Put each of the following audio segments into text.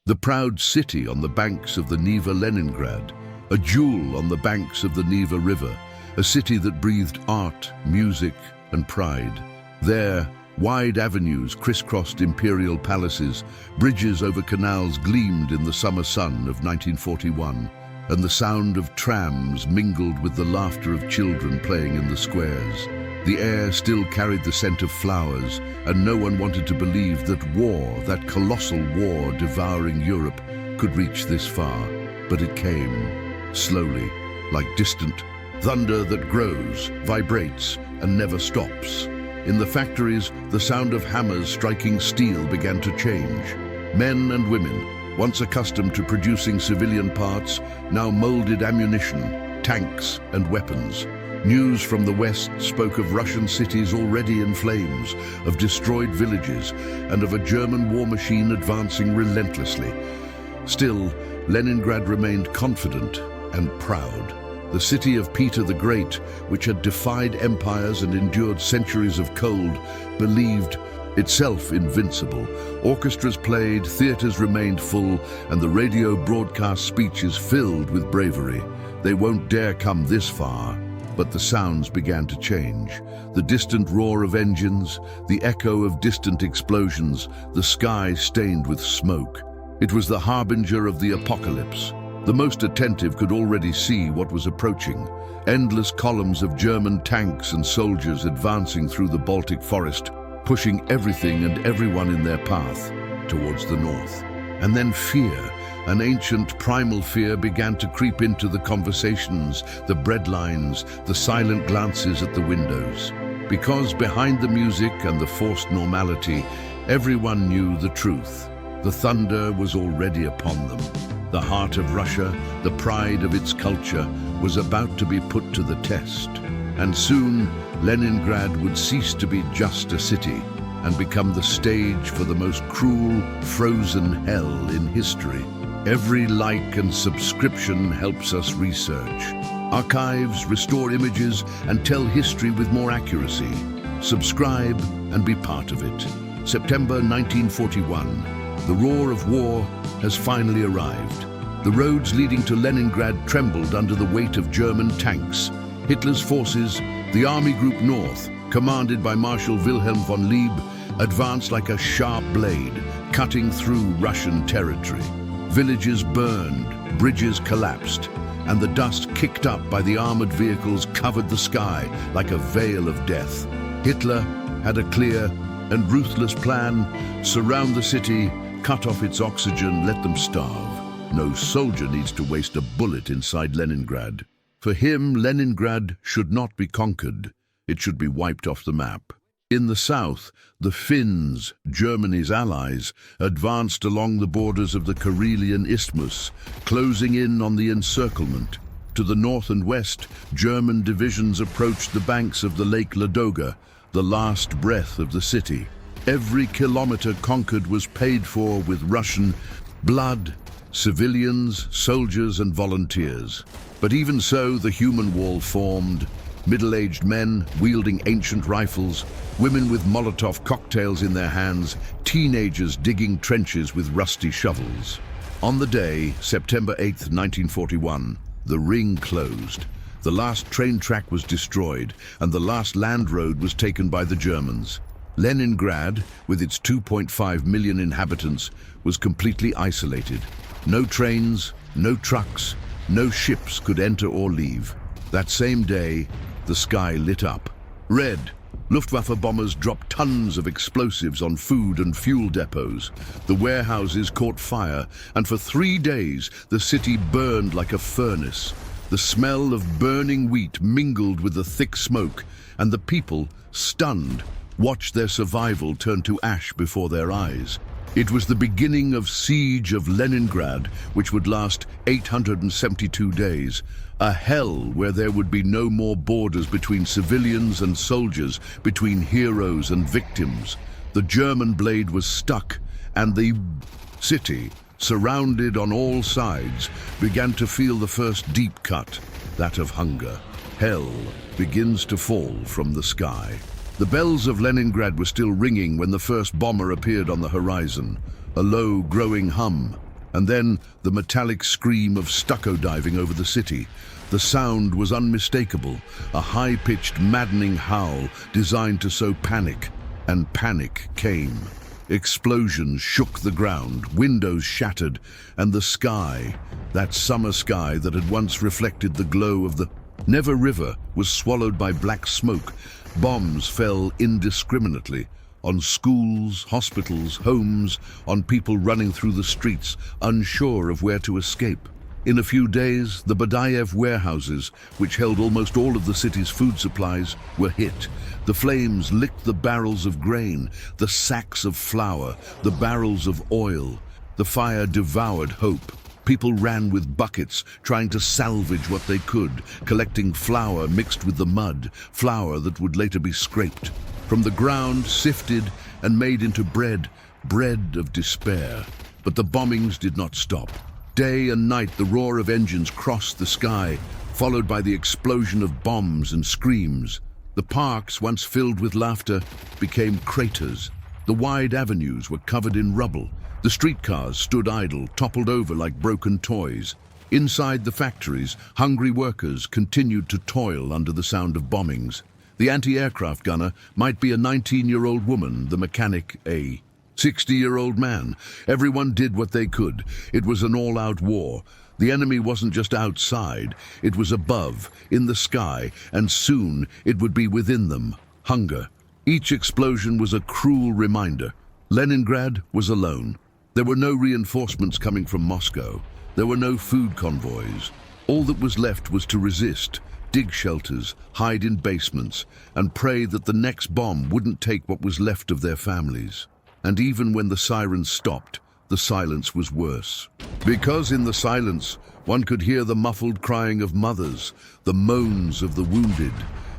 The proud city on the banks of the Neva Leningrad, a jewel on the banks of the Neva River, a city that breathed art, music, and pride. There, wide avenues crisscrossed imperial palaces, bridges over canals gleamed in the summer sun of 1941, and the sound of trams mingled with the laughter of children playing in the squares. The air still carried the scent of flowers, and no one wanted to believe that war, that colossal war devouring Europe, could reach this far. But it came, slowly, like distant thunder that grows, vibrates, and never stops. In the factories, the sound of hammers striking steel began to change. Men and women, once accustomed to producing civilian parts, now molded ammunition, tanks, and weapons. News from the west spoke of Russian cities already in flames, of destroyed villages, and of a German war machine advancing relentlessly. Still, Leningrad remained confident and proud. The city of Peter the Great, which had defied empires and endured centuries of cold, believed itself invincible. Orchestras played, theaters remained full, and the radio broadcast speeches filled with bravery. They won't dare come this far. But the sounds began to change. The distant roar of engines, the echo of distant explosions, the sky stained with smoke. It was the harbinger of the apocalypse. The most attentive could already see what was approaching. Endless columns of German tanks and soldiers advancing through the Baltic forest, pushing everything and everyone in their path towards the north. And then fear. An ancient primal fear began to creep into the conversations, the breadlines, the silent glances at the windows. Because behind the music and the forced normality, everyone knew the truth. The thunder was already upon them. The heart of Russia, the pride of its culture, was about to be put to the test. And soon, Leningrad would cease to be just a city and become the stage for the most cruel, frozen hell in history. Every like and subscription helps us research. Archives, restore images, and tell history with more accuracy. Subscribe and be part of it. September 1941. The roar of war has finally arrived. The roads leading to Leningrad trembled under the weight of German tanks. Hitler's forces, the Army Group North, commanded by Marshal Wilhelm von Lieb, advanced like a sharp blade, cutting through Russian territory. Villages burned, bridges collapsed, and the dust kicked up by the armored vehicles covered the sky like a veil of death. Hitler had a clear and ruthless plan: surround the city, cut off its oxygen, let them starve. No soldier needs to waste a bullet inside Leningrad. For him, Leningrad should not be conquered. It should be wiped off the map. In the south, the Finns, Germany's allies, advanced along the borders of the Karelian Isthmus, closing in on the encirclement. To the north and west, German divisions approached the banks of the Lake Ladoga, the last breath of the city. Every kilometer conquered was paid for with Russian blood, civilians, soldiers, and volunteers. But even so, the human wall formed. Middle-aged men wielding ancient rifles, women with Molotov cocktails in their hands, teenagers digging trenches with rusty shovels. On the day, September 8th, 1941, the ring closed. The last train track was destroyed, and the last land road was taken by the Germans. Leningrad, with its 2.5 million inhabitants, was completely isolated. No trains, no trucks, no ships could enter or leave. That same day, the sky lit up. Red. Luftwaffe bombers dropped tons of explosives on food and fuel depots. The warehouses caught fire, and for 3 days the city burned like a furnace. The smell of burning wheat mingled with the thick smoke, and the people, stunned, watched their survival turn to ash before their eyes. It was the beginning of Siege of Leningrad, which would last 872 days. A hell where there would be no more borders between civilians and soldiers, between heroes and victims. The German blade was stuck, and the city, surrounded on all sides, began to feel the first deep cut, that of hunger. Hell begins to fall from the sky. The bells of Leningrad were still ringing when the first bomber appeared on the horizon. A low, growing hum, And then the metallic scream of stucco diving over the city. The sound was unmistakable, a high-pitched, maddening howl designed to sow panic. And panic came. Explosions shook the ground, windows shattered, and the sky, that summer sky that had once reflected the glow of the Neva River, was swallowed by black smoke. Bombs fell indiscriminately on schools, hospitals, homes, on people running through the streets, unsure of where to escape. In a few days, the WW2 warehouses, which held almost all of the city's food supplies, were hit. The flames licked the barrels of grain, the sacks of flour, the barrels of oil. The fire devoured hope. People ran with buckets, trying to salvage what they could, collecting flour mixed with the mud, flour that would later be scraped. From the ground, sifted and made into bread, bread of despair. But the bombings did not stop. Day and night, the roar of engines crossed the sky, followed by the explosion of bombs and screams. The parks, once filled with laughter, became craters. The wide avenues were covered in rubble. The streetcars stood idle, toppled over like broken toys. Inside the factories, hungry workers continued to toil under the sound of bombings. The anti-aircraft gunner might be a 19-year-old woman, the mechanic a 60-year-old man. Everyone did what they could. It was an all-out war. The enemy wasn't just outside, it was above, in the sky, and soon it would be within them. Hunger. Each explosion was a cruel reminder. Leningrad was alone. There were no reinforcements coming from Moscow. There were no food convoys. All that was left was to resist, dig shelters, hide in basements, and pray that the next bomb wouldn't take what was left of their families. And even when the sirens stopped, the silence was worse. Because in the silence, one could hear the muffled crying of mothers, the moans of the wounded,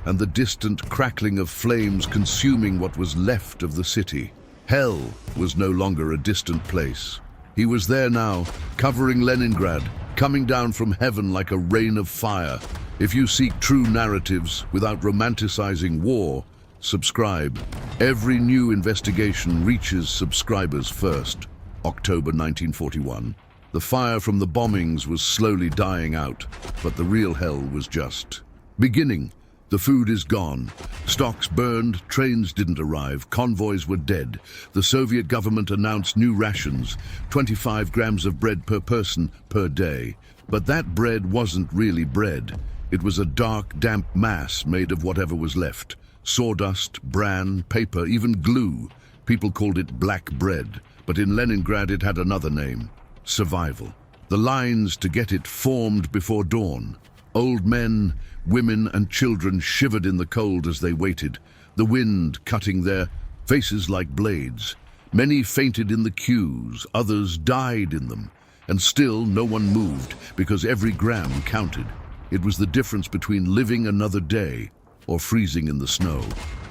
and the distant crackling of flames consuming what was left of the city. Hell was no longer a distant place. He was there now, covering Leningrad, coming down from heaven like a rain of fire. If you seek true narratives without romanticizing war, subscribe. Every new investigation reaches subscribers first. October 1941. The fire from the bombings was slowly dying out, but the real hell was just beginning. The food is gone. Stocks burned, trains didn't arrive, convoys were dead. The Soviet government announced new rations, 25 grams of bread per person per day. But that bread wasn't really bread. It was a dark, damp mass made of whatever was left. Sawdust, bran, paper, even glue. People called it black bread, but in Leningrad it had another name: survival. The lines to get it formed before dawn. Old men, women and children shivered in the cold as they waited, the wind cutting their faces like blades. Many fainted in the queues, others died in them, and still no one moved because every gram counted. It was the difference between living another day or freezing in the snow.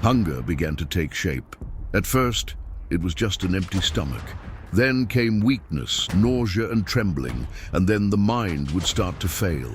Hunger began to take shape. At first, it was just an empty stomach. Then came weakness, nausea and trembling, and then the mind would start to fail.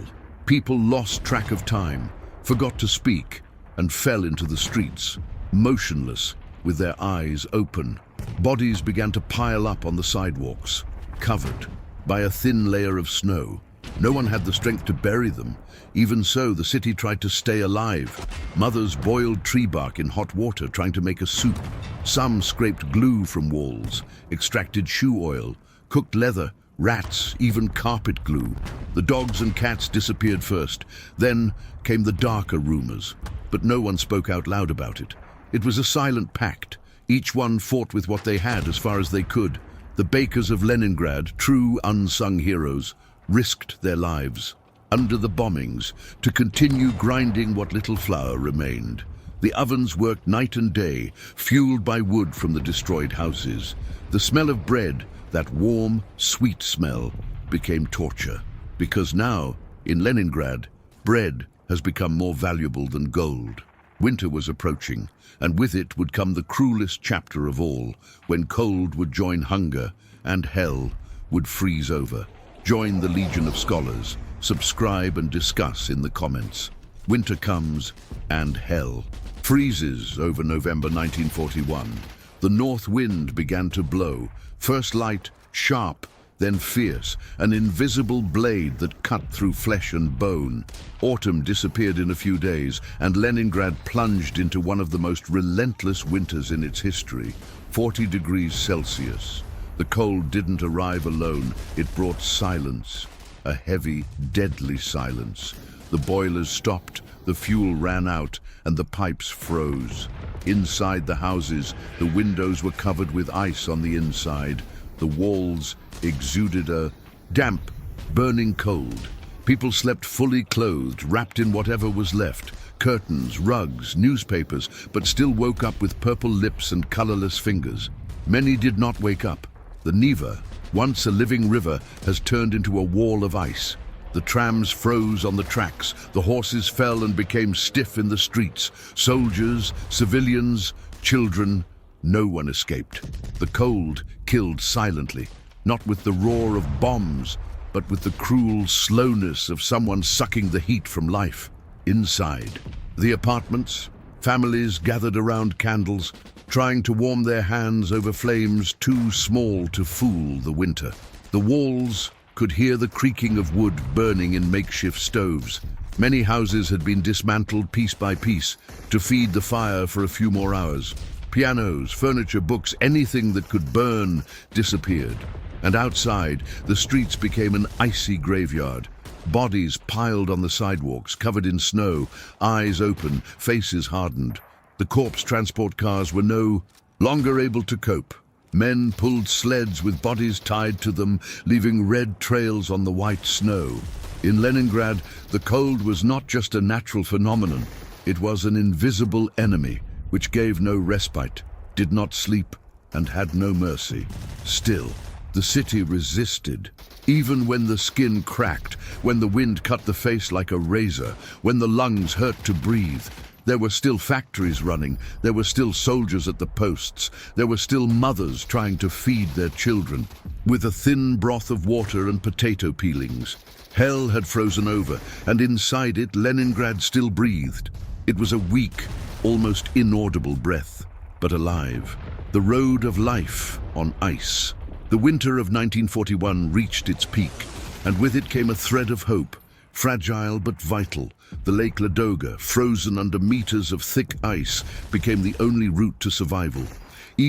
People lost track of time, forgot to speak, and fell into the streets, motionless, with their eyes open. Bodies began to pile up on the sidewalks, covered by a thin layer of snow. No one had the strength to bury them. Even so, the city tried to stay alive. Mothers boiled tree bark in hot water, trying to make a soup. Some scraped glue from walls, extracted shoe oil, cooked leather, rats, even carpet glue. The dogs and cats disappeared first. Then came the darker rumors, but no one spoke out loud about it. It was a silent pact. Each one fought with what they had as far as they could. The bakers of Leningrad, true unsung heroes, risked their lives under the bombings to continue grinding what little flour remained. The ovens worked night and day, fueled by wood from the destroyed houses. The smell of bread, that warm, sweet smell, became torture. Because now, in Leningrad, bread has become more valuable than gold. Winter was approaching, and with it would come the cruelest chapter of all, when cold would join hunger and hell would freeze over. Join the Legion of Scholars. Subscribe and discuss in the comments. Winter comes and hell freezes over November 1941. The north wind began to blow, first light, sharp, then fierce, an invisible blade that cut through flesh and bone. Autumn disappeared in a few days, and Leningrad plunged into one of the most relentless winters in its history, 40 degrees Celsius. The cold didn't arrive alone, it brought silence, a heavy, deadly silence. The boilers stopped, the fuel ran out, and the pipes froze. Inside the houses, the windows were covered with ice on the inside. The walls exuded a damp, burning cold. People slept fully clothed, wrapped in whatever was left, curtains, rugs, newspapers, but still woke up with purple lips and colorless fingers. Many did not wake up. The Neva, once a living river, has turned into a wall of ice. The trams froze on the tracks, the horses fell and became stiff in the streets. Soldiers, civilians, children, no one escaped. The cold killed silently, not with the roar of bombs, but with the cruel slowness of someone sucking the heat from life. Inside the apartments, families gathered around candles, trying to warm their hands over flames too small to fool the winter. The walls could hear the creaking of wood burning in makeshift stoves. Many houses had been dismantled piece by piece to feed the fire for a few more hours. Pianos, furniture, books, anything that could burn disappeared. And outside, the streets became an icy graveyard. Bodies piled on the sidewalks, covered in snow, eyes open, faces hardened. The corpse transport cars were no longer able to cope. Men pulled sleds with bodies tied to them, leaving red trails on the white snow. In Leningrad, the cold was not just a natural phenomenon. It was an invisible enemy, which gave no respite, did not sleep, and had no mercy. Still, the city resisted. Even when the skin cracked, when the wind cut the face like a razor, when the lungs hurt to breathe, there were still factories running, there were still soldiers at the posts, there were still mothers trying to feed their children, with a thin broth of water and potato peelings. Hell had frozen over, and inside it, Leningrad still breathed. It was a weak, almost inaudible breath, but alive. The road of life on ice. The winter of 1941 reached its peak, and with it came a thread of hope. Fragile but vital, the Lake Ladoga, frozen under meters of thick ice, became the only route to survival.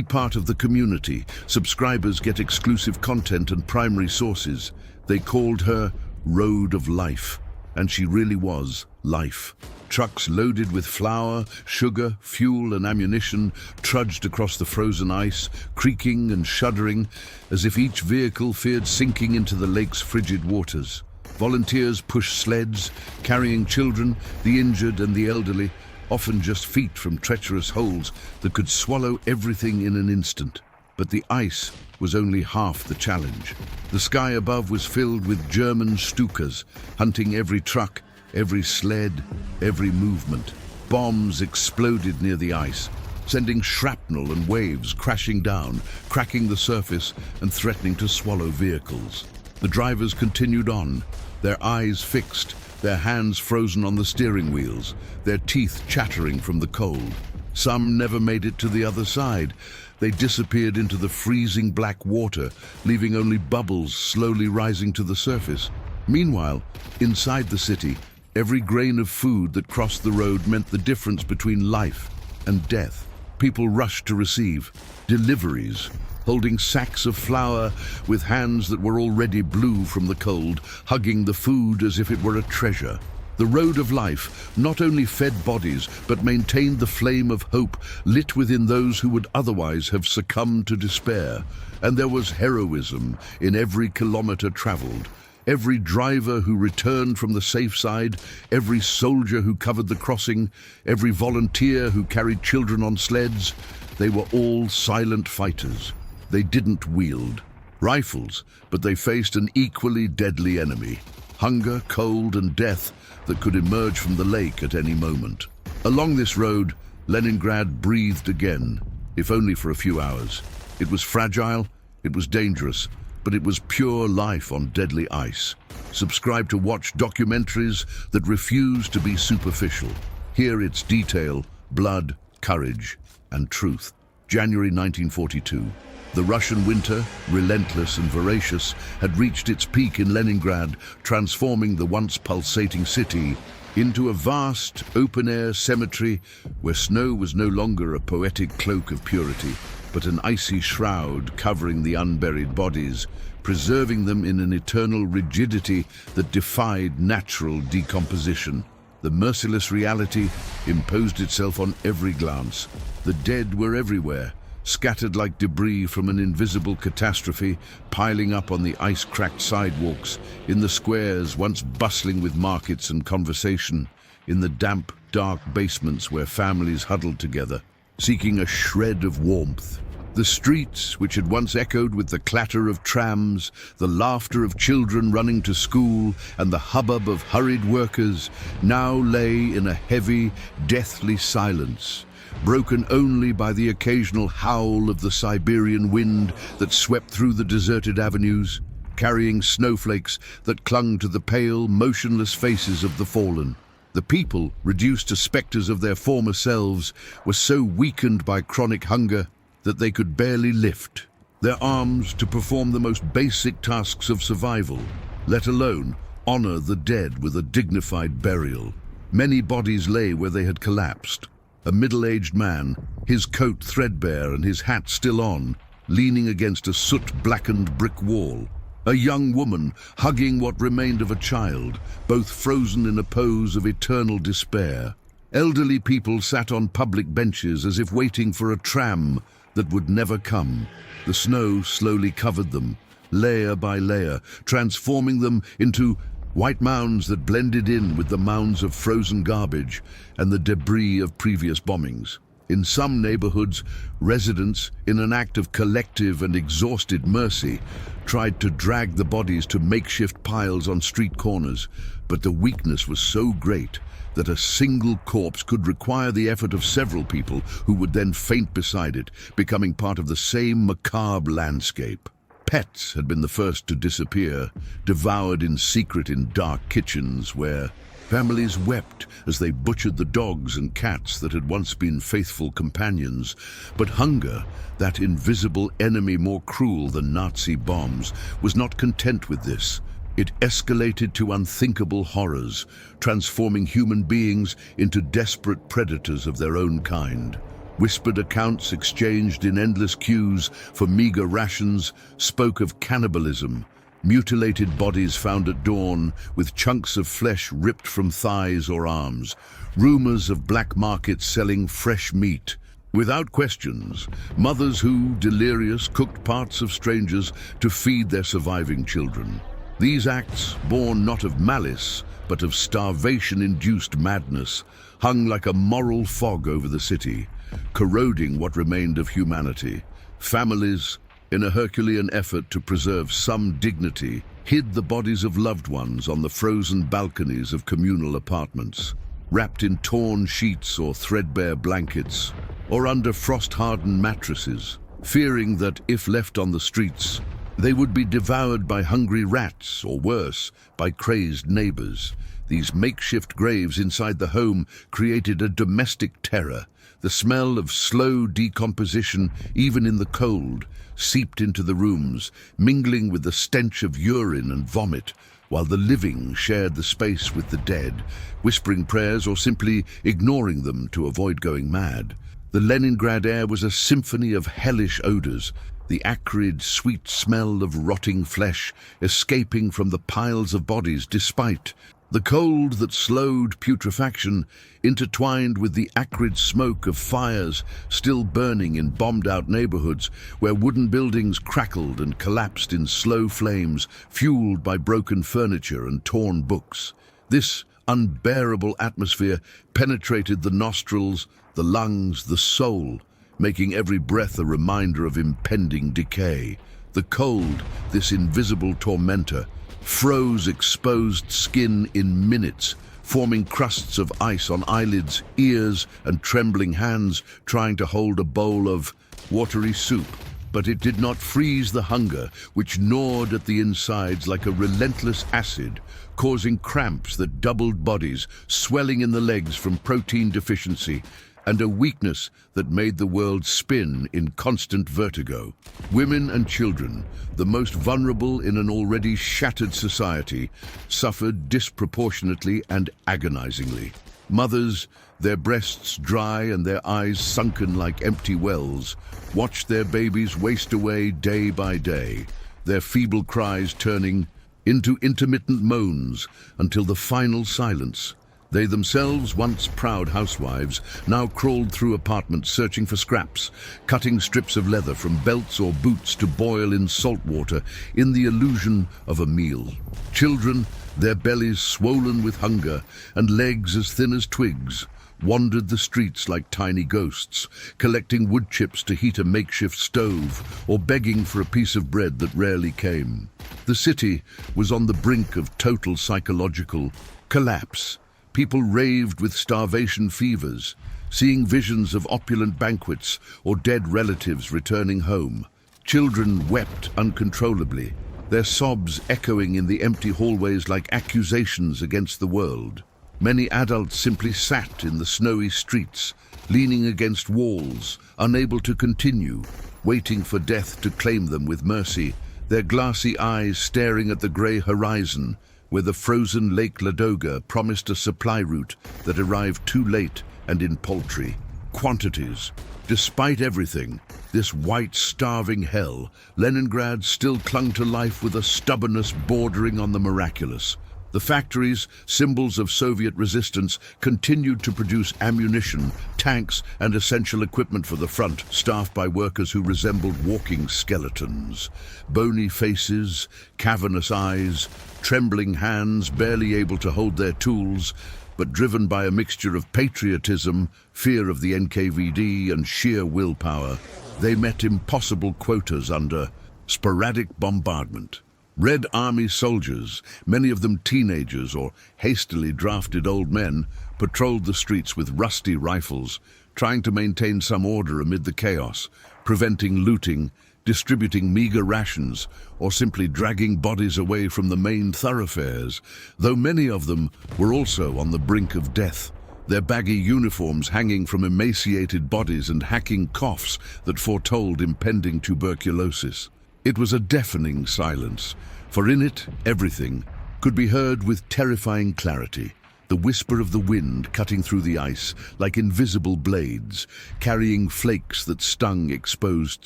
Part of the community, subscribers get exclusive content and primary sources. They called her Road of Life, and she really was life. Trucks loaded with flour, sugar, fuel and ammunition trudged across the frozen ice, creaking and shuddering, as if each vehicle feared sinking into the lake's frigid waters. Volunteers pushed sleds, carrying children, the injured and the elderly, often just feet from treacherous holes that could swallow everything in an instant. But the ice was only half the challenge. The sky above was filled with German Stukas, hunting every truck, every sled, every movement. Bombs exploded near the ice, sending shrapnel and waves crashing down, cracking the surface and threatening to swallow vehicles. The drivers continued on, their eyes fixed, their hands frozen on the steering wheels, their teeth chattering from the cold. Some never made it to the other side. They disappeared into the freezing black water, leaving only bubbles slowly rising to the surface. Meanwhile, inside the city, every grain of food that crossed the road meant the difference between life and death. People rushed to receive deliveries, holding sacks of flour with hands that were already blue from the cold, hugging the food as if it were a treasure. The road of life not only fed bodies, but maintained the flame of hope lit within those who would otherwise have succumbed to despair. And there was heroism in every kilometer traveled. Every driver who returned from the safe side, every soldier who covered the crossing, every volunteer who carried children on sleds, they were all silent fighters. They didn't wield rifles, but they faced an equally deadly enemy. Hunger, cold, and death that could emerge from the lake at any moment. Along this road, Leningrad breathed again, if only for a few hours. It was fragile, it was dangerous, but it was pure life on deadly ice. Subscribe to watch documentaries that refuse to be superficial. Hear its detail, blood, courage, and truth. January 1942. The Russian winter, relentless and voracious, had reached its peak in Leningrad, transforming the once pulsating city into a vast, open-air cemetery where snow was no longer a poetic cloak of purity, but an icy shroud covering the unburied bodies, preserving them in an eternal rigidity that defied natural decomposition. The merciless reality imposed itself on every glance. The dead were everywhere, scattered like debris from an invisible catastrophe, piling up on the ice-cracked sidewalks, in the squares once bustling with markets and conversation, in the damp, dark basements where families huddled together, seeking a shred of warmth. The streets, which had once echoed with the clatter of trams, the laughter of children running to school, and the hubbub of hurried workers, now lay in a heavy, deathly silence, broken only by the occasional howl of the Siberian wind that swept through the deserted avenues, carrying snowflakes that clung to the pale, motionless faces of the fallen. The people, reduced to spectres of their former selves, were so weakened by chronic hunger that they could barely lift their arms to perform the most basic tasks of survival, let alone honor the dead with a dignified burial. Many bodies lay where they had collapsed. A middle-aged man, his coat threadbare and his hat still on, leaning against a soot-blackened brick wall. A young woman hugging what remained of a child, both frozen in a pose of eternal despair. Elderly people sat on public benches as if waiting for a tram that would never come. The snow slowly covered them, layer by layer, transforming them into white mounds that blended in with the mounds of frozen garbage and the debris of previous bombings. In some neighborhoods, residents, in an act of collective and exhausted mercy, tried to drag the bodies to makeshift piles on street corners, but the weakness was so great that a single corpse could require the effort of several people who would then faint beside it, becoming part of the same macabre landscape. Pets had been the first to disappear, devoured in secret in dark kitchens where families wept as they butchered the dogs and cats that had once been faithful companions. But hunger, that invisible enemy more cruel than Nazi bombs, was not content with this. It escalated to unthinkable horrors, transforming human beings into desperate predators of their own kind. Whispered accounts exchanged in endless queues for meager rations spoke of cannibalism, mutilated bodies found at dawn with chunks of flesh ripped from thighs or arms, rumors of black markets selling fresh meat. Without questions, mothers who, delirious, cooked parts of strangers to feed their surviving children. These acts, born not of malice, but of starvation-induced madness, hung like a moral fog over the city, corroding what remained of humanity. Families, in a Herculean effort to preserve some dignity, hid the bodies of loved ones on the frozen balconies of communal apartments, wrapped in torn sheets or threadbare blankets, or under frost-hardened mattresses, fearing that, if left on the streets, they would be devoured by hungry rats, or worse, by crazed neighbors. These makeshift graves inside the home created a domestic terror. The smell of slow decomposition, even in the cold, seeped into the rooms, mingling with the stench of urine and vomit, while the living shared the space with the dead, whispering prayers or simply ignoring them to avoid going mad. The Leningrad air was a symphony of hellish odors, the acrid, sweet smell of rotting flesh escaping from the piles of bodies despite the cold that slowed putrefaction, intertwined with the acrid smoke of fires still burning in bombed-out neighborhoods where wooden buildings crackled and collapsed in slow flames, fueled by broken furniture and torn books. This unbearable atmosphere penetrated the nostrils, the lungs, the soul, making every breath a reminder of impending decay. The cold, this invisible tormentor, froze exposed skin in minutes, forming crusts of ice on eyelids, ears, and trembling hands trying to hold a bowl of watery soup. But it did not freeze the hunger, which gnawed at the insides like a relentless acid, causing cramps that doubled bodies, swelling in the legs from protein deficiency, and a weakness that made the world spin in constant vertigo. Women and children, the most vulnerable in an already shattered society, suffered disproportionately and agonizingly. Mothers, their breasts dry and their eyes sunken like empty wells, watched their babies waste away day by day, their feeble cries turning into intermittent moans until the final silence. They themselves, once proud housewives, now crawled through apartments searching for scraps, cutting strips of leather from belts or boots to boil in salt water in the illusion of a meal. Children, their bellies swollen with hunger and legs as thin as twigs, wandered the streets like tiny ghosts, collecting wood chips to heat a makeshift stove or begging for a piece of bread that rarely came. The city was on the brink of total psychological collapse. People raved with starvation fevers, seeing visions of opulent banquets or dead relatives returning home. Children wept uncontrollably, their sobs echoing in the empty hallways like accusations against the world. Many adults simply sat in the snowy streets, leaning against walls, unable to continue, waiting for death to claim them with mercy, their glassy eyes staring at the grey horizon, where the frozen Lake Ladoga promised a supply route that arrived too late and in paltry quantities. Despite everything, this white, starving hell, Leningrad still clung to life with a stubbornness bordering on the miraculous. The factories, symbols of Soviet resistance, continued to produce ammunition, tanks, and essential equipment for the front, staffed by workers who resembled walking skeletons. Bony faces, cavernous eyes, trembling hands barely able to hold their tools, but driven by a mixture of patriotism, fear of the NKVD, and sheer willpower, they met impossible quotas under sporadic bombardment. Red Army soldiers, many of them teenagers or hastily drafted old men, patrolled the streets with rusty rifles, trying to maintain some order amid the chaos, preventing looting, distributing meager rations, or simply dragging bodies away from the main thoroughfares, though many of them were also on the brink of death, their baggy uniforms hanging from emaciated bodies and hacking coughs that foretold impending tuberculosis. It was a deafening silence, for in it everything could be heard with terrifying clarity. The whisper of the wind cutting through the ice like invisible blades, carrying flakes that stung exposed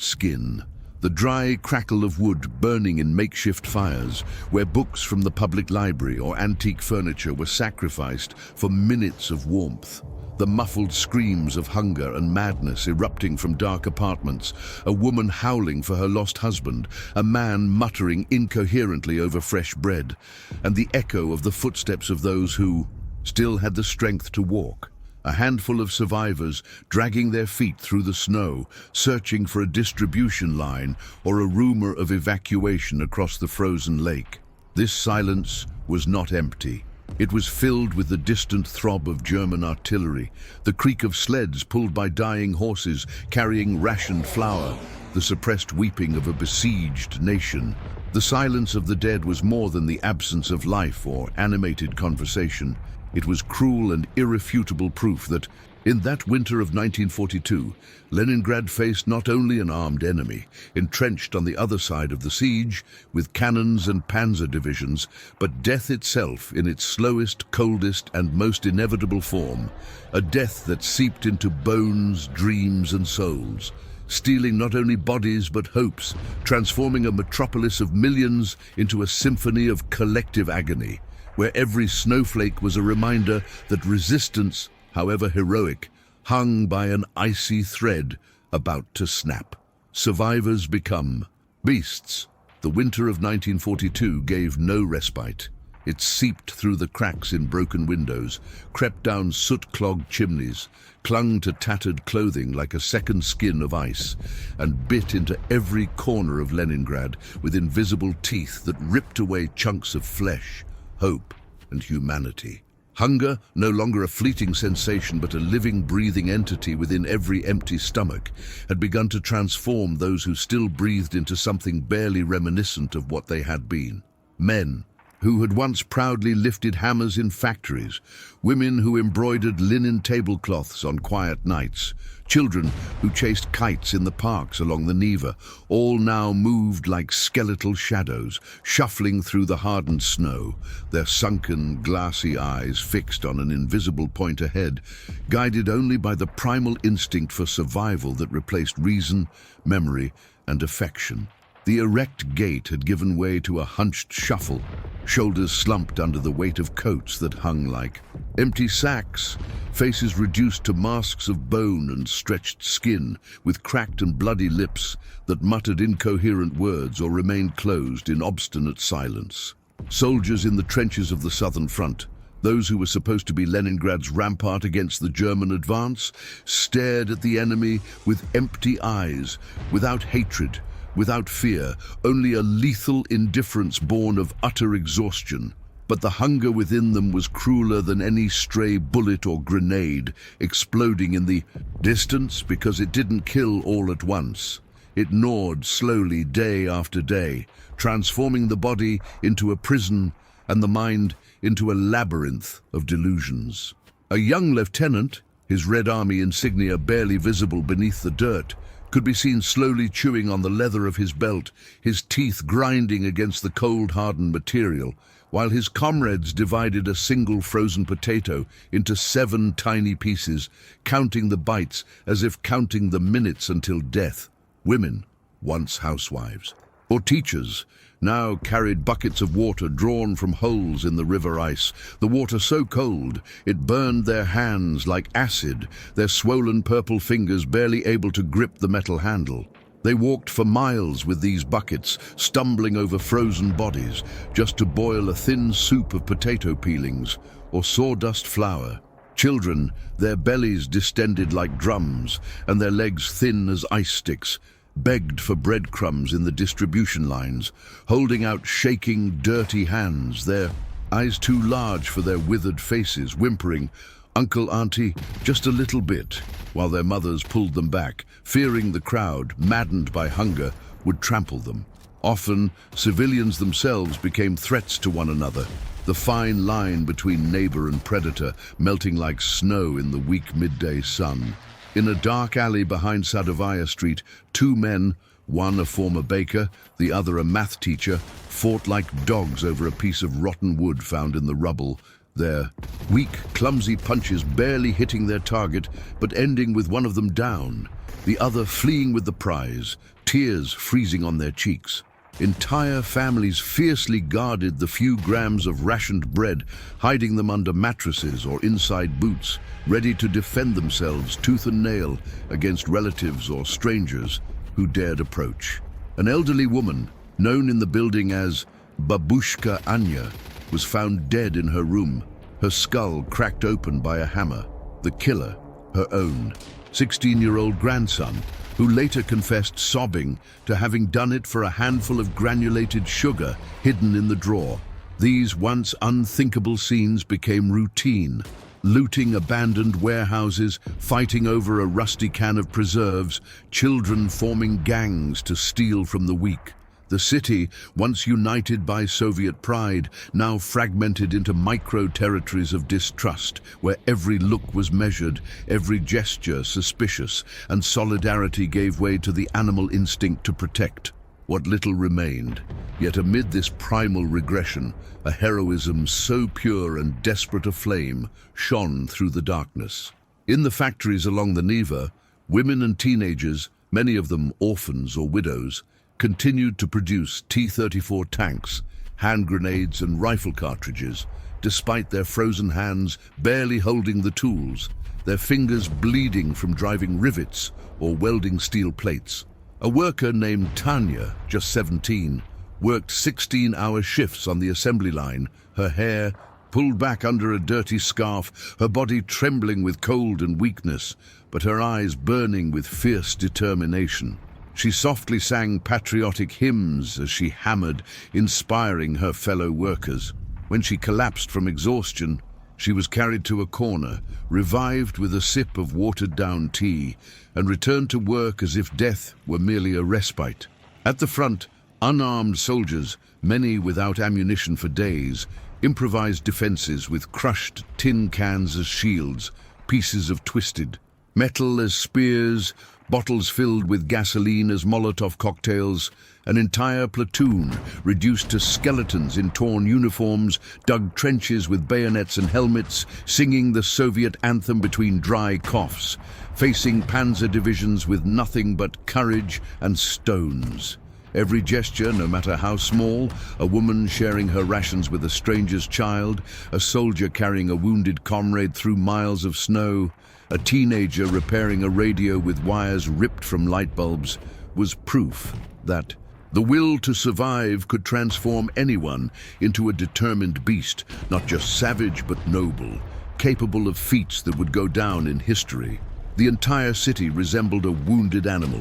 skin. The dry crackle of wood burning in makeshift fires, where books from the public library or antique furniture were sacrificed for minutes of warmth. The muffled screams of hunger and madness erupting from dark apartments, a woman howling for her lost husband, a man muttering incoherently over fresh bread, and the echo of the footsteps of those who still had the strength to walk. A handful of survivors dragging their feet through the snow, searching for a distribution line or a rumor of evacuation across the frozen lake. This silence was not empty. It was filled with the distant throb of German artillery, the creak of sleds pulled by dying horses carrying rationed flour, the suppressed weeping of a besieged nation. The silence of the dead was more than the absence of life or animated conversation. It was cruel and irrefutable proof that, in that winter of 1942, Leningrad faced not only an armed enemy, entrenched on the other side of the siege, with cannons and panzer divisions, but death itself in its slowest, coldest, and most inevitable form, a death that seeped into bones, dreams, and souls, stealing not only bodies but hopes, transforming a metropolis of millions into a symphony of collective agony, where every snowflake was a reminder that resistance, however heroic, hung by an icy thread about to snap. Survivors become beasts. The winter of 1942 gave no respite. It seeped through the cracks in broken windows, crept down soot-clogged chimneys, clung to tattered clothing like a second skin of ice, and bit into every corner of Leningrad with invisible teeth that ripped away chunks of flesh, hope, and humanity. Hunger, no longer a fleeting sensation but a living, breathing entity within every empty stomach, had begun to transform those who still breathed into something barely reminiscent of what they had been. Men, who had once proudly lifted hammers in factories, women who embroidered linen tablecloths on quiet nights, children who chased kites in the parks along the Neva, all now moved like skeletal shadows, shuffling through the hardened snow, their sunken, glassy eyes fixed on an invisible point ahead, guided only by the primal instinct for survival that replaced reason, memory, and affection. The erect gait had given way to a hunched shuffle, shoulders slumped under the weight of coats that hung like empty sacks, faces reduced to masks of bone and stretched skin, with cracked and bloody lips that muttered incoherent words or remained closed in obstinate silence. Soldiers in the trenches of the southern front, those who were supposed to be Leningrad's rampart against the German advance, stared at the enemy with empty eyes, without hatred, without fear, only a lethal indifference born of utter exhaustion. But the hunger within them was crueler than any stray bullet or grenade, exploding in the distance because it didn't kill all at once. It gnawed slowly day after day, transforming the body into a prison and the mind into a labyrinth of delusions. A young lieutenant, his Red Army insignia barely visible beneath the dirt, could be seen slowly chewing on the leather of his belt, his teeth grinding against the cold-hardened material, while his comrades divided a single frozen potato into 7 tiny pieces, counting the bites as if counting the minutes until death. Women, once housewives, or teachers, now carried buckets of water drawn from holes in the river ice, the water so cold it burned their hands like acid, their swollen purple fingers barely able to grip the metal handle. They walked for miles with these buckets, stumbling over frozen bodies, just to boil a thin soup of potato peelings or sawdust flour. Children, their bellies distended like drums and their legs thin as ice sticks, begged for breadcrumbs in the distribution lines, holding out shaking, dirty hands, their eyes too large for their withered faces, whimpering, "Uncle, Auntie, just a little bit," while their mothers pulled them back, fearing the crowd, maddened by hunger, would trample them. Often, civilians themselves became threats to one another, the fine line between neighbor and predator melting like snow in the weak midday sun. In a dark alley behind Sadovaya Street, 2 men, one a former baker, the other a math teacher, fought like dogs over a piece of rotten wood found in the rubble, their weak, clumsy punches barely hitting their target, but ending with one of them down, the other fleeing with the prize, tears freezing on their cheeks. Entire families fiercely guarded the few grams of rationed bread, hiding them under mattresses or inside boots, ready to defend themselves tooth and nail against relatives or strangers who dared approach. An elderly woman, known in the building as Babushka Anya, was found dead in her room, her skull cracked open by a hammer. The killer, her own 16-year-old grandson, who later confessed sobbing to having done it for a handful of granulated sugar hidden in the drawer. These once unthinkable scenes became routine, looting abandoned warehouses, fighting over a rusty can of preserves, children forming gangs to steal from the weak. The city, once united by Soviet pride, now fragmented into micro-territories of distrust, where every look was measured, every gesture suspicious, and solidarity gave way to the animal instinct to protect what little remained. Yet amid this primal regression, a heroism so pure and desperate a flame shone through the darkness. In the factories along the Neva, women and teenagers, many of them orphans or widows, continued to produce T-34 tanks, hand grenades and rifle cartridges, despite their frozen hands barely holding the tools, their fingers bleeding from driving rivets or welding steel plates. A worker named Tanya, just 17, worked 16-hour shifts on the assembly line, her hair pulled back under a dirty scarf, her body trembling with cold and weakness, but her eyes burning with fierce determination. She softly sang patriotic hymns as she hammered, inspiring her fellow workers. When she collapsed from exhaustion, she was carried to a corner, revived with a sip of watered-down tea, and returned to work as if death were merely a respite. At the front, Unarmed soldiers, many without ammunition for days, improvised defenses with crushed tin cans as shields, pieces of twisted metal as spears, bottles filled with gasoline as Molotov cocktails. An entire platoon, reduced to skeletons in torn uniforms, dug trenches with bayonets and helmets, singing the Soviet anthem between dry coughs, facing panzer divisions with nothing but courage and stones. Every gesture, no matter how small, a woman sharing her rations with a stranger's child, a soldier carrying a wounded comrade through miles of snow, a teenager repairing a radio with wires ripped from light bulbs, was proof that the will to survive could transform anyone into a determined beast, not just savage but noble, capable of feats that would go down in history. The entire city resembled a wounded animal,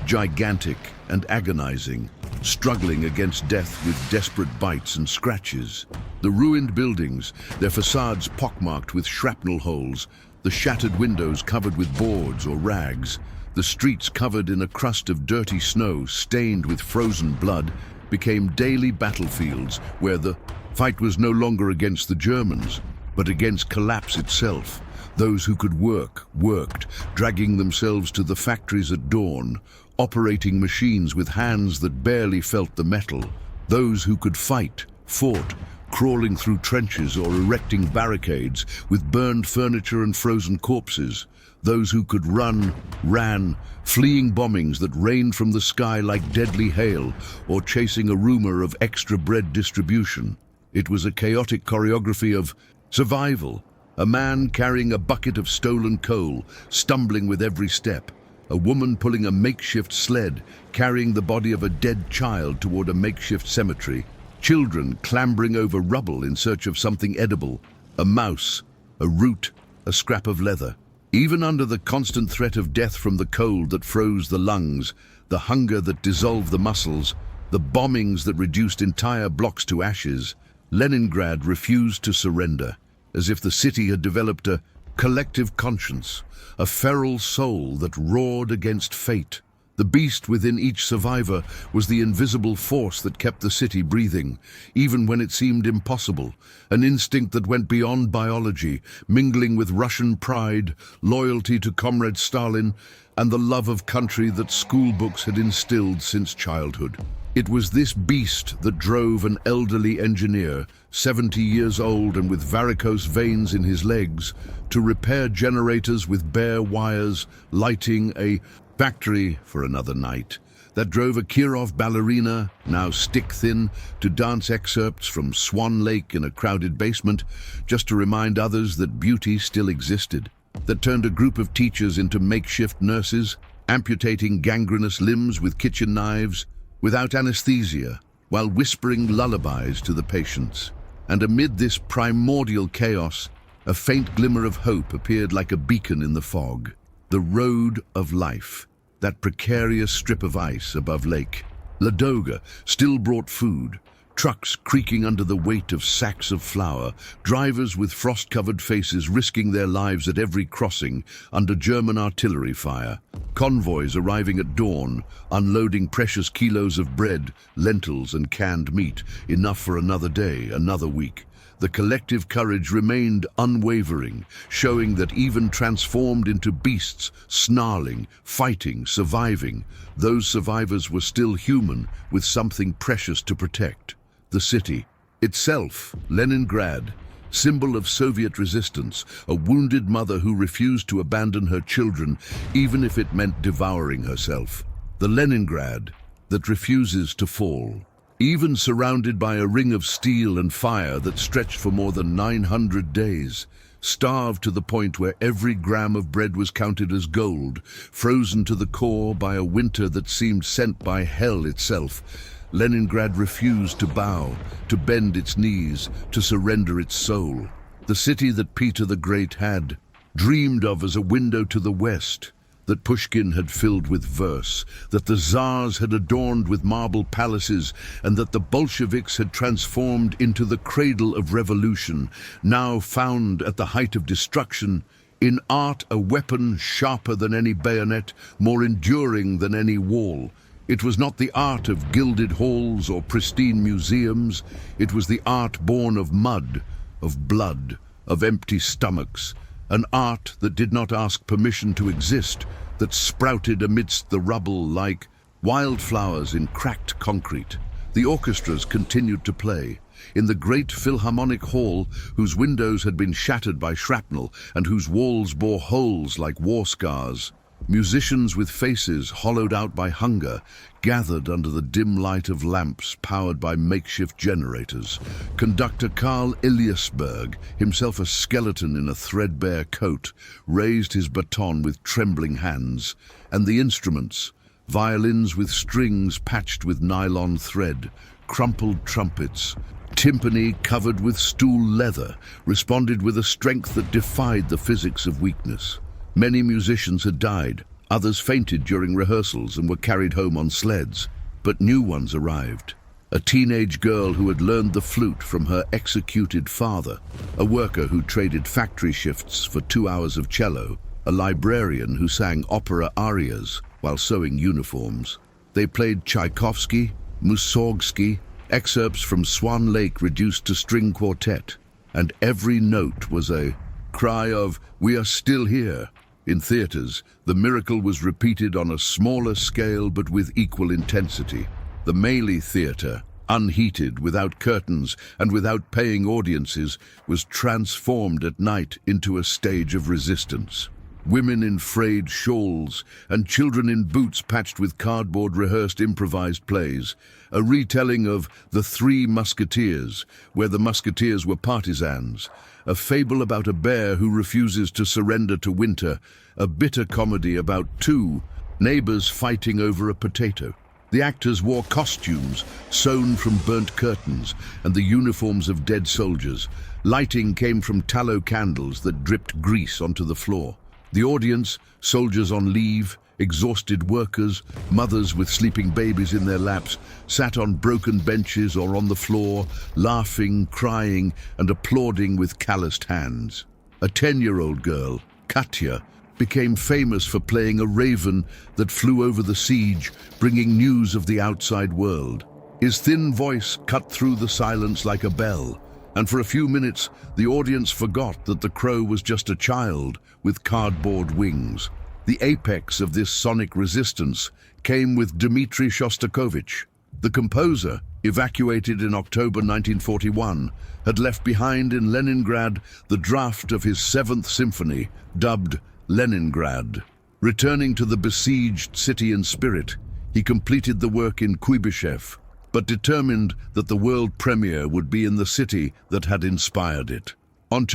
gigantic and agonizing, struggling against death with desperate bites and scratches. The ruined buildings, their facades pockmarked with shrapnel holes, the shattered windows covered with boards or rags, the streets covered in a crust of dirty snow stained with frozen blood, became daily battlefields where the fight was no longer against the Germans, but against collapse itself. Those who could work, worked, dragging themselves to the factories at dawn, operating machines with hands that barely felt the metal. Those who could fight, fought, crawling through trenches or erecting barricades with burned furniture and frozen corpses. Those who could run, ran, fleeing bombings that rained from the sky like deadly hail, or chasing a rumor of extra bread distribution. It was a chaotic choreography of survival. A man carrying a bucket of stolen coal, stumbling with every step. A woman pulling a makeshift sled, carrying the body of a dead child toward a makeshift cemetery. Children clambering over rubble in search of something edible. A mouse, a root, a scrap of leather. Even under the constant threat of death from the cold that froze the lungs, the hunger that dissolved the muscles, the bombings that reduced entire blocks to ashes, Leningrad refused to surrender, as if the city had developed a collective conscience, a feral soul that roared against fate. The beast within each survivor was the invisible force that kept the city breathing, even when it seemed impossible, an instinct that went beyond biology, mingling with Russian pride, loyalty to Comrade Stalin, and the love of country that school books had instilled since childhood. It was this beast that drove an elderly engineer, 70 years old and with varicose veins in his legs, to repair generators with bare wires, lighting a factory for another night, that drove a Kirov ballerina, now stick-thin, to dance excerpts from Swan Lake in a crowded basement, just to remind others that beauty still existed, that turned a group of teachers into makeshift nurses, amputating gangrenous limbs with kitchen knives, without anesthesia, while whispering lullabies to the patients. And amid this primordial chaos, a faint glimmer of hope appeared like a beacon in the fog. The road of life, that precarious strip of ice above Lake Ladoga, still brought food, trucks creaking under the weight of sacks of flour, drivers with frost-covered faces risking their lives at every crossing under German artillery fire, convoys arriving at dawn, unloading precious kilos of bread, lentils and canned meat, enough for another day, another week. The collective courage remained unwavering, showing that even transformed into beasts, snarling, fighting, surviving, those survivors were still human with something precious to protect. The city itself, Leningrad, symbol of Soviet resistance, a wounded mother who refused to abandon her children even if it meant devouring herself. The Leningrad that refuses to fall. Even surrounded by a ring of steel and fire that stretched for more than 900 days, starved to the point where every gram of bread was counted as gold, frozen to the core by a winter that seemed sent by hell itself, Leningrad refused to bow, to bend its knees, to surrender its soul. The city that Peter the Great had dreamed of as a window to the West, that Pushkin had filled with verse, that the Tsars had adorned with marble palaces, and that the Bolsheviks had transformed into the cradle of revolution, now found at the height of destruction, in art a weapon sharper than any bayonet, more enduring than any wall, It was not the art of gilded halls or pristine museums. It was the art born of mud, of blood, of empty stomachs. An art that did not ask permission to exist, that sprouted amidst the rubble like wildflowers in cracked concrete. The orchestras continued to play. In the great Philharmonic Hall, whose windows had been shattered by shrapnel and whose walls bore holes like war scars, musicians with faces hollowed out by hunger gathered under the dim light of lamps powered by makeshift generators. Conductor Karl Eliasberg, himself a skeleton in a threadbare coat, raised his baton with trembling hands, and the instruments, violins with strings patched with nylon thread, crumpled trumpets, timpani covered with stool leather, responded with a strength that defied the physics of weakness. Many musicians had died, others fainted during rehearsals and were carried home on sleds, but new ones arrived. A teenage girl who had learned the flute from her executed father, a worker who traded factory shifts for 2 hours of cello, a librarian who sang opera arias while sewing uniforms. They played Tchaikovsky, Mussorgsky, excerpts from Swan Lake reduced to string quartet, and every note was a cry of, "We are still here." In theaters, the miracle was repeated on a smaller scale but with equal intensity. The Meili Theatre, unheated, without curtains, and without paying audiences, was transformed at night into a stage of resistance. Women in frayed shawls and children in boots patched with cardboard rehearsed improvised plays, a retelling of The Three Musketeers, where the musketeers were partisans, a fable about a bear who refuses to surrender to winter, a bitter comedy about two neighbors fighting over a potato. The actors wore costumes sewn from burnt curtains and the uniforms of dead soldiers. Lighting came from tallow candles that dripped grease onto the floor. The audience, soldiers on leave, exhausted workers, mothers with sleeping babies in their laps, sat on broken benches or on the floor, laughing, crying, and applauding with calloused hands. A 10-year-old girl, Katya, became famous for playing a raven that flew over the siege, bringing news of the outside world. His thin voice cut through the silence like a bell, and for a few minutes the audience forgot that the crow was just a child with cardboard wings. The apex of this sonic resistance came with Dmitri Shostakovich. The composer, evacuated in October 1941, had left behind in Leningrad the draft of his 7th symphony, dubbed Leningrad. Returning to the besieged city in spirit, he completed the work in Kuibyshev, but determined that the world premiere would be in the city that had inspired it. On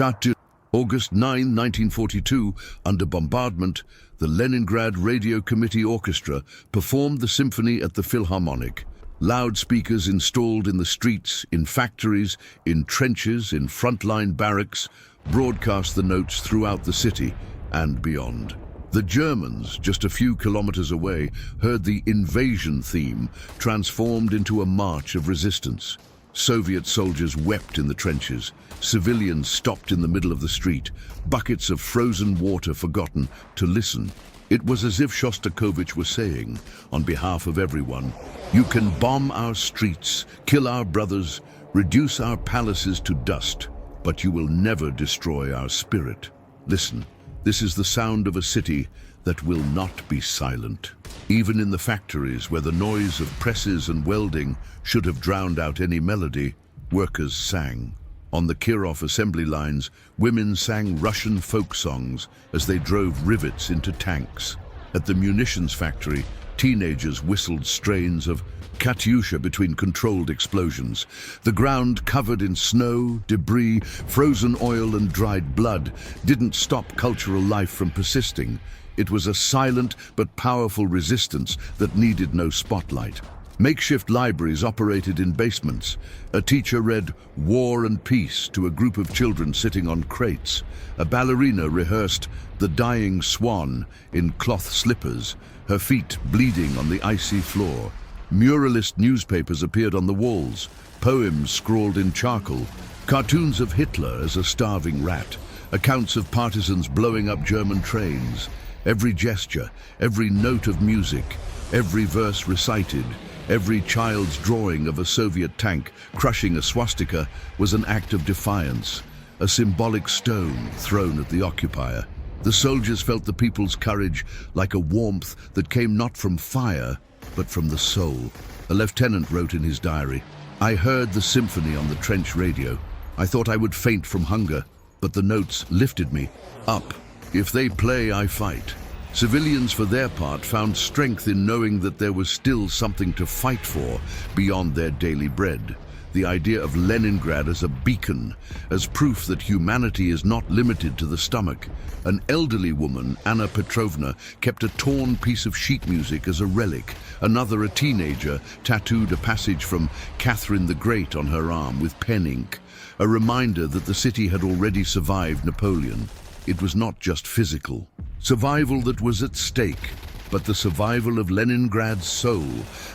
August 9, 1942, under bombardment, the Leningrad Radio Committee Orchestra performed the symphony at the Philharmonic. Loudspeakers installed in the streets, in factories, in trenches, in frontline barracks, broadcast the notes throughout the city and beyond. The Germans, just a few kilometers away, heard the invasion theme transformed into a march of resistance. Soviet soldiers wept in the trenches. Civilians stopped in the middle of the street, buckets of frozen water forgotten, to listen. It was as if Shostakovich was saying, on behalf of everyone, "You can bomb our streets, kill our brothers, reduce our palaces to dust, but you will never destroy our spirit. Listen, this is the sound of a city that will not be silent." Even in the factories, where the noise of presses and welding should have drowned out any melody, workers sang. On the Kirov assembly lines, women sang Russian folk songs as they drove rivets into tanks. At the munitions factory, teenagers whistled strains of Katyusha between controlled explosions. The ground covered in snow, debris, frozen oil and dried blood didn't stop cultural life from persisting. It was a silent but powerful resistance that needed no spotlight. Makeshift libraries operated in basements. A teacher read War and Peace to a group of children sitting on crates. A ballerina rehearsed The Dying Swan in cloth slippers, her feet bleeding on the icy floor. Muralist newspapers appeared on the walls, poems scrawled in charcoal, cartoons of Hitler as a starving rat, accounts of partisans blowing up German trains. Every gesture, every note of music, every verse recited, every child's drawing of a Soviet tank crushing a swastika was an act of defiance, a symbolic stone thrown at the occupier. The soldiers felt the people's courage like a warmth that came not from fire, but from the soul. A lieutenant wrote in his diary, "I heard the symphony on the trench radio. I thought I would faint from hunger, but the notes lifted me up. If they play, I fight." Civilians, for their part, found strength in knowing that there was still something to fight for beyond their daily bread. The idea of Leningrad as a beacon, as proof that humanity is not limited to the stomach. An elderly woman, Anna Petrovna, kept a torn piece of sheet music as a relic. Another, a teenager, tattooed a passage from Catherine the Great on her arm with pen ink, a reminder that the city had already survived Napoleon. It was not just physical survival that was at stake, but the survival of Leningrad's soul,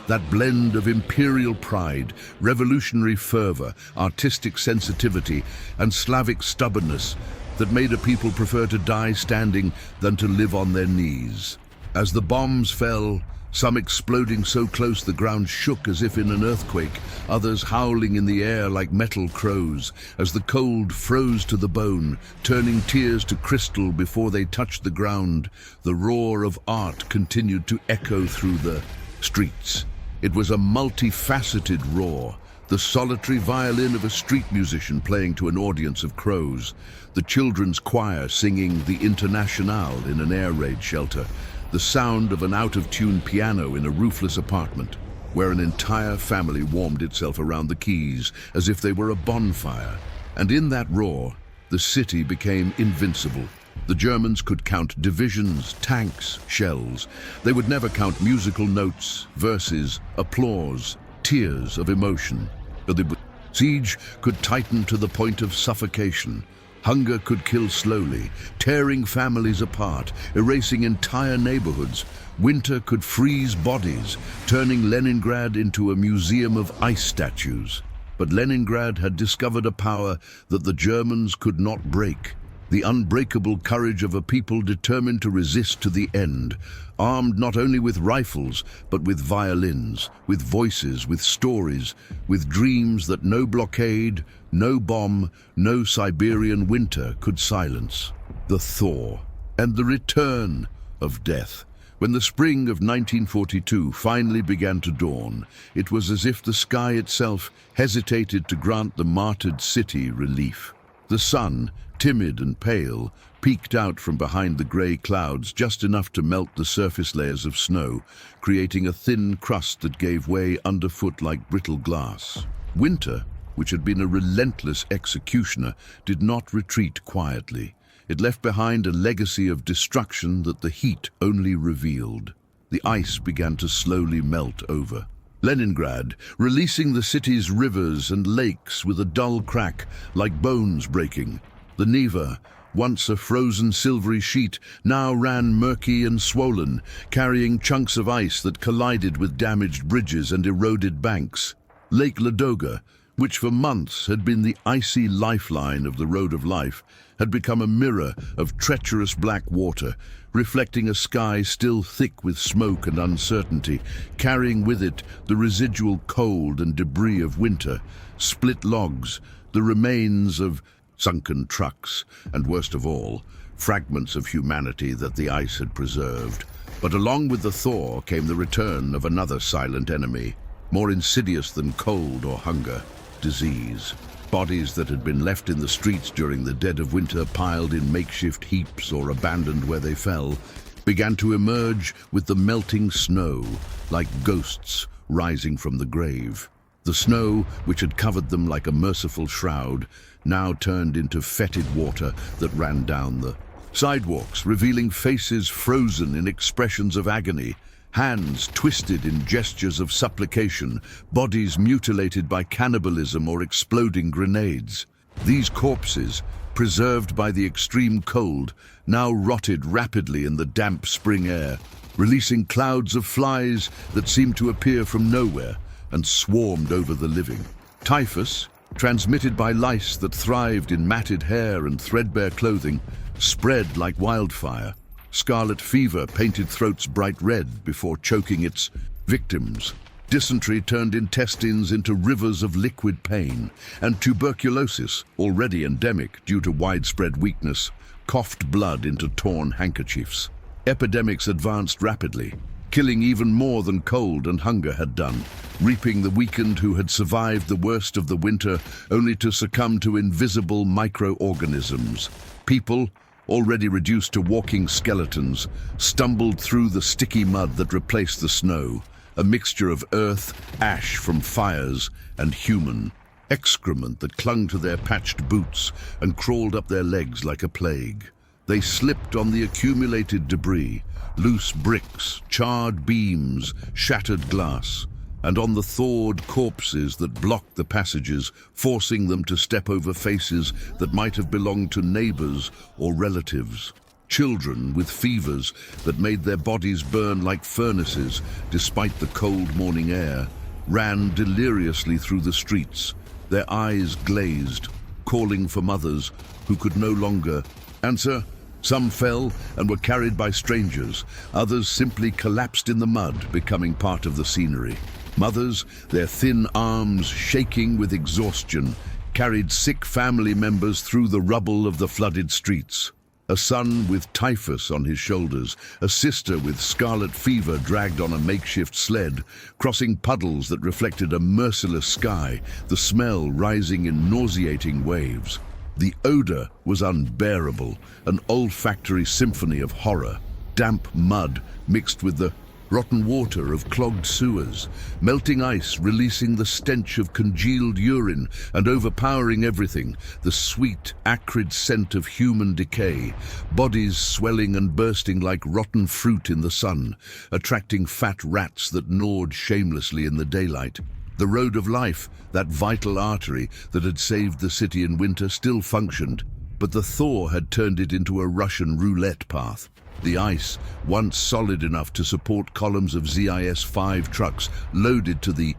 that blend of imperial pride, revolutionary fervor, artistic sensitivity, and Slavic stubbornness that made a people prefer to die standing than to live on their knees. As the bombs fell, some exploding so close the ground shook as if in an earthquake, others howling in the air like metal crows, as the cold froze to the bone, turning tears to crystal before they touched the ground. The roar of art continued to echo through the streets. It was a multifaceted roar, the solitary violin of a street musician playing to an audience of crows, the children's choir singing the Internationale in an air raid shelter, the sound of an out-of-tune piano in a roofless apartment, where an entire family warmed itself around the keys as if they were a bonfire. And in that roar, the city became invincible. The Germans could count divisions, tanks, shells. They would never count musical notes, verses, applause, tears of emotion. But the siege could tighten to the point of suffocation. Hunger could kill slowly, tearing families apart, erasing entire neighborhoods. Winter could freeze bodies, turning Leningrad into a museum of ice statues. But Leningrad had discovered a power that the Germans could not break. The unbreakable courage of a people determined to resist to the end, armed not only with rifles, but with violins, with voices, with stories, with dreams that no blockade, no bomb, no Siberian winter could silence. The thaw and the return of death. When the spring of 1942 finally began to dawn, it was as if the sky itself hesitated to grant the martyred city relief. The sun, timid and pale, peeked out from behind the grey clouds just enough to melt the surface layers of snow, creating a thin crust that gave way underfoot like brittle glass. Winter, which had been a relentless executioner, did not retreat quietly. It left behind a legacy of destruction that the heat only revealed. The ice began to slowly melt over Leningrad, releasing the city's rivers and lakes with a dull crack like bones breaking. The Neva, once a frozen silvery sheet, now ran murky and swollen, carrying chunks of ice that collided with damaged bridges and eroded banks. Lake Ladoga, which for months had been the icy lifeline of the road of life, had become a mirror of treacherous black water, reflecting a sky still thick with smoke and uncertainty, carrying with it the residual cold and debris of winter, split logs, the remains of sunken trucks, and worst of all, fragments of humanity that the ice had preserved. But along with the thaw came the return of another silent enemy, more insidious than cold or hunger: disease. Bodies that had been left in the streets during the dead of winter, piled in makeshift heaps or abandoned where they fell, began to emerge with the melting snow, like ghosts rising from the grave. The snow, which had covered them like a merciful shroud, now turned into fetid water that ran down the sidewalks, revealing faces frozen in expressions of agony, hands twisted in gestures of supplication, bodies mutilated by cannibalism or exploding grenades. These corpses, preserved by the extreme cold, now rotted rapidly in the damp spring air, releasing clouds of flies that seemed to appear from nowhere and swarmed over the living. Typhus, transmitted by lice that thrived in matted hair and threadbare clothing, spread like wildfire. Scarlet fever painted throats bright red before choking its victims. Dysentery turned intestines into rivers of liquid pain, and tuberculosis, already endemic due to widespread weakness, coughed blood into torn handkerchiefs. Epidemics advanced rapidly, killing even more than cold and hunger had done, reaping the weakened who had survived the worst of the winter only to succumb to invisible microorganisms. People, already reduced to walking skeletons, stumbled through the sticky mud that replaced the snow, a mixture of earth, ash from fires, and human excrement that clung to their patched boots and crawled up their legs like a plague. They slipped on the accumulated debris, loose bricks, charred beams, shattered glass, and on the thawed corpses that blocked the passages, forcing them to step over faces that might have belonged to neighbors or relatives. Children with fevers that made their bodies burn like furnaces despite the cold morning air ran deliriously through the streets, their eyes glazed, calling for mothers who could no longer answer. Some fell and were carried by strangers. Others simply collapsed in the mud, becoming part of the scenery. Mothers, their thin arms shaking with exhaustion, carried sick family members through the rubble of the flooded streets. A son with typhus on his shoulders, a sister with scarlet fever dragged on a makeshift sled, crossing puddles that reflected a merciless sky, the smell rising in nauseating waves. The odor was unbearable, an olfactory symphony of horror. Damp mud mixed with the rotten water of clogged sewers, melting ice releasing the stench of congealed urine and overpowering everything, the sweet, acrid scent of human decay, bodies swelling and bursting like rotten fruit in the sun, attracting fat rats that gnawed shamelessly in the daylight. The road of life, that vital artery that had saved the city in winter, still functioned, but the thaw had turned it into a Russian roulette path. The ice, once solid enough to support columns of ZIS-5 trucks loaded to the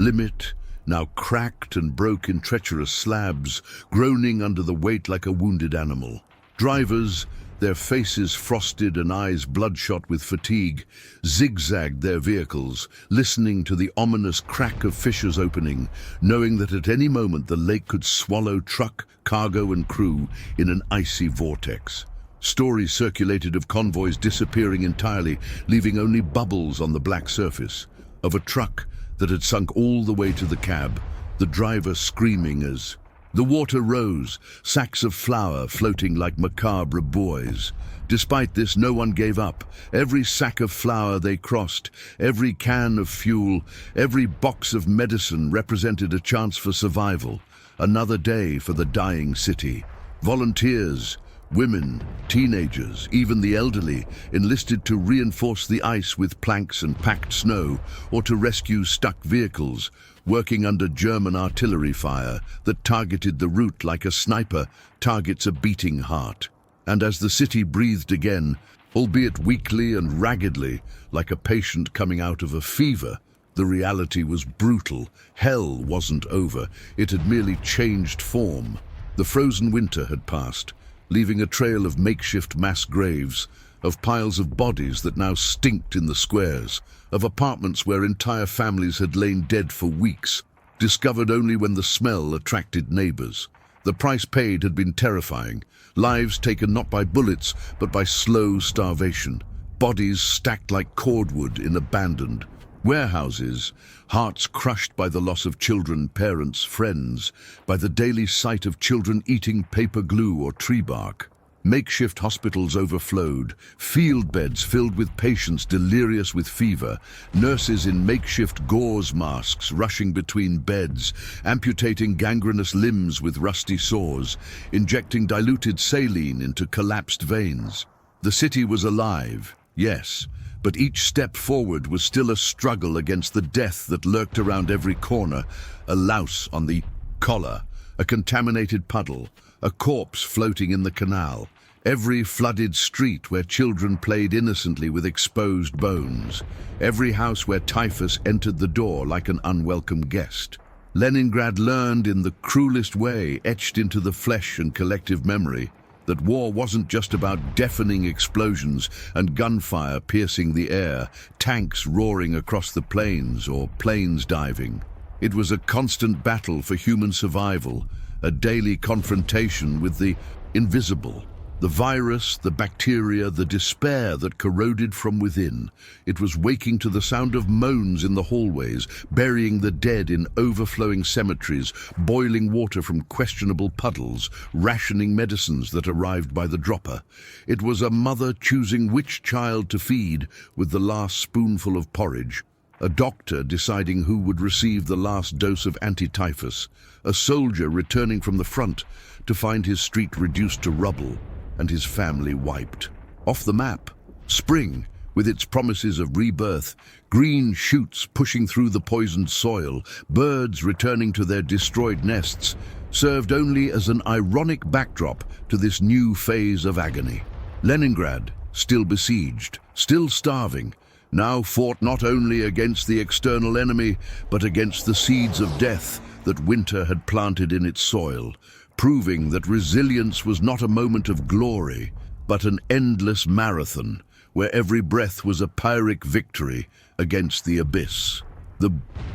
limit, now cracked and broke in treacherous slabs, groaning under the weight like a wounded animal. Drivers, their faces frosted and eyes bloodshot with fatigue, zigzagged their vehicles, listening to the ominous crack of fissures opening, knowing that at any moment the lake could swallow truck, cargo and crew in an icy vortex. Stories circulated of convoys disappearing entirely, leaving only bubbles on the black surface, of a truck that had sunk all the way to the cab, the driver screaming as the water rose, sacks of flour floating like macabre buoys. Despite this, no one gave up. Every sack of flour they crossed, every can of fuel, every box of medicine represented a chance for survival. Another day for the dying city. Volunteers, women, teenagers, even the elderly, enlisted to reinforce the ice with planks and packed snow, or to rescue stuck vehicles, working under German artillery fire that targeted the route like a sniper targets a beating heart. And as the city breathed again, albeit weakly and raggedly, like a patient coming out of a fever, the reality was brutal. Hell wasn't over, it had merely changed form. The frozen winter had passed, leaving a trail of makeshift mass graves, of piles of bodies that now stinked in the squares, of apartments where entire families had lain dead for weeks, discovered only when the smell attracted neighbors. The price paid had been terrifying, lives taken not by bullets but by slow starvation, bodies stacked like cordwood in abandoned warehouses, hearts crushed by the loss of children, parents, friends, by the daily sight of children eating paper glue or tree bark. Makeshift hospitals overflowed, field beds filled with patients delirious with fever, nurses in makeshift gauze masks rushing between beds, amputating gangrenous limbs with rusty saws, injecting diluted saline into collapsed veins. The city was alive, yes, but each step forward was still a struggle against the death that lurked around every corner, a louse on the collar, a contaminated puddle, a corpse floating in the canal, every flooded street where children played innocently with exposed bones, every house where typhus entered the door like an unwelcome guest. Leningrad learned in the cruelest way, etched into the flesh and collective memory, that war wasn't just about deafening explosions and gunfire piercing the air, tanks roaring across the plains or planes diving. It was a constant battle for human survival, a daily confrontation with the invisible, the virus, the bacteria, the despair that corroded from within. It was waking to the sound of moans in the hallways, burying the dead in overflowing cemeteries, boiling water from questionable puddles, rationing medicines that arrived by the dropper. It was a mother choosing which child to feed with the last spoonful of porridge, a doctor deciding who would receive the last dose of anti-typhus, a soldier returning from the front to find his street reduced to rubble and his family wiped. Off the map, spring, with its promises of rebirth, green shoots pushing through the poisoned soil, birds returning to their destroyed nests, served only as an ironic backdrop to this new phase of agony. Leningrad, still besieged, still starving, now fought not only against the external enemy, but against the seeds of death that winter had planted in its soil, proving that resilience was not a moment of glory, but an endless marathon, where every breath was a Pyrrhic victory against the abyss. The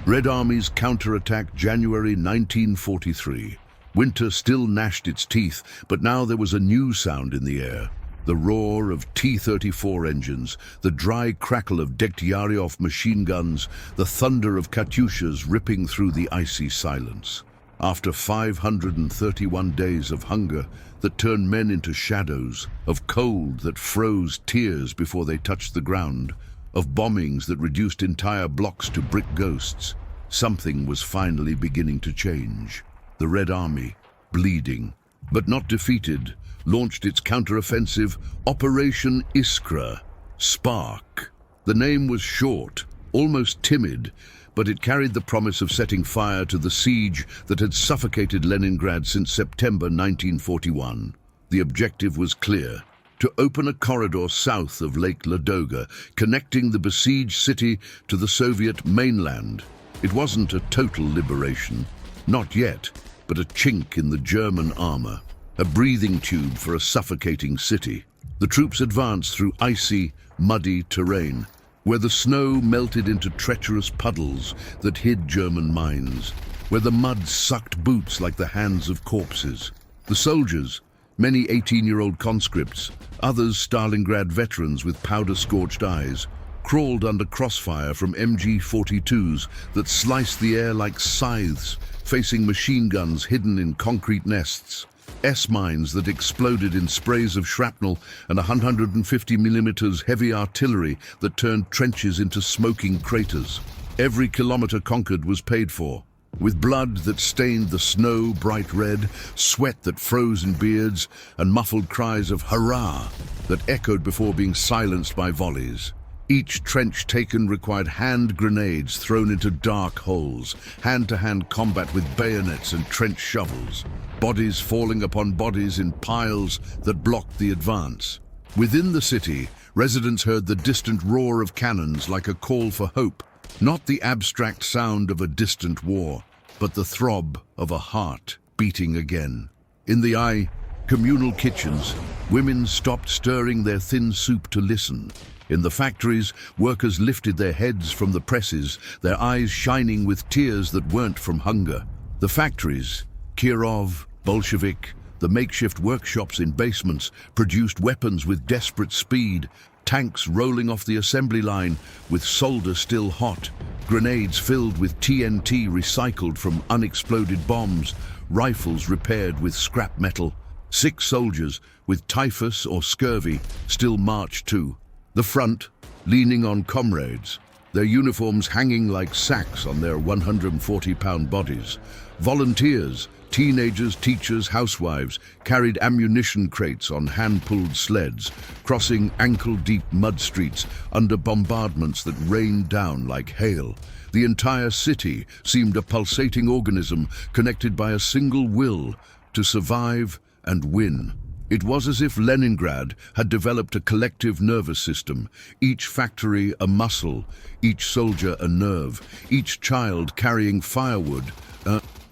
Red Army's counterattack, January 1943. Winter still gnashed its teeth, but now there was a new sound in the air. The roar of T-34 engines, the dry crackle of Degtyaryov machine guns, the thunder of Katyushas ripping through the icy silence. After 531 days of hunger that turned men into shadows, of cold that froze tears before they touched the ground, of bombings that reduced entire blocks to brick ghosts, something was finally beginning to change. The Red Army, bleeding, but not defeated, launched its counteroffensive Operation Iskra, Spark. The name was short, almost timid, but it carried the promise of setting fire to the siege that had suffocated Leningrad since September 1941. The objective was clear: to open a corridor south of Lake Ladoga, connecting the besieged city to the Soviet mainland. It wasn't a total liberation, not yet, but a chink in the German armor, a breathing tube for a suffocating city. The troops advanced through icy, muddy terrain, where the snow melted into treacherous puddles that hid German mines, where the mud sucked boots like the hands of corpses. The soldiers, many 18-year-old conscripts, others Stalingrad veterans with powder-scorched eyes, crawled under crossfire from MG-42s that sliced the air like scythes, facing machine guns hidden in concrete nests, S-mines that exploded in sprays of shrapnel, and 150mm heavy artillery that turned trenches into smoking craters. Every kilometer conquered was paid for, with blood that stained the snow bright red, sweat that froze in beards, and muffled cries of hurrah that echoed before being silenced by volleys. Each trench taken required hand grenades thrown into dark holes, hand-to-hand combat with bayonets and trench shovels, bodies falling upon bodies in piles that blocked the advance. Within the city, residents heard the distant roar of cannons like a call for hope, not the abstract sound of a distant war, but the throb of a heart beating again. In the communal kitchens, women stopped stirring their thin soup to listen. In the factories, workers lifted their heads from the presses, their eyes shining with tears that weren't from hunger. The factories, Kirov, Bolshevik, the makeshift workshops in basements, produced weapons with desperate speed, tanks rolling off the assembly line with solder still hot, grenades filled with TNT recycled from unexploded bombs, rifles repaired with scrap metal. Sick soldiers with typhus or scurvy still marched too. The front, leaning on comrades, their uniforms hanging like sacks on their 140-pound bodies. Volunteers, teenagers, teachers, housewives, carried ammunition crates on hand-pulled sleds, crossing ankle-deep mud streets under bombardments that rained down like hail. The entire city seemed a pulsating organism connected by a single will to survive and win. It was as if Leningrad had developed a collective nervous system, each factory a muscle, each soldier a nerve, each child carrying firewood,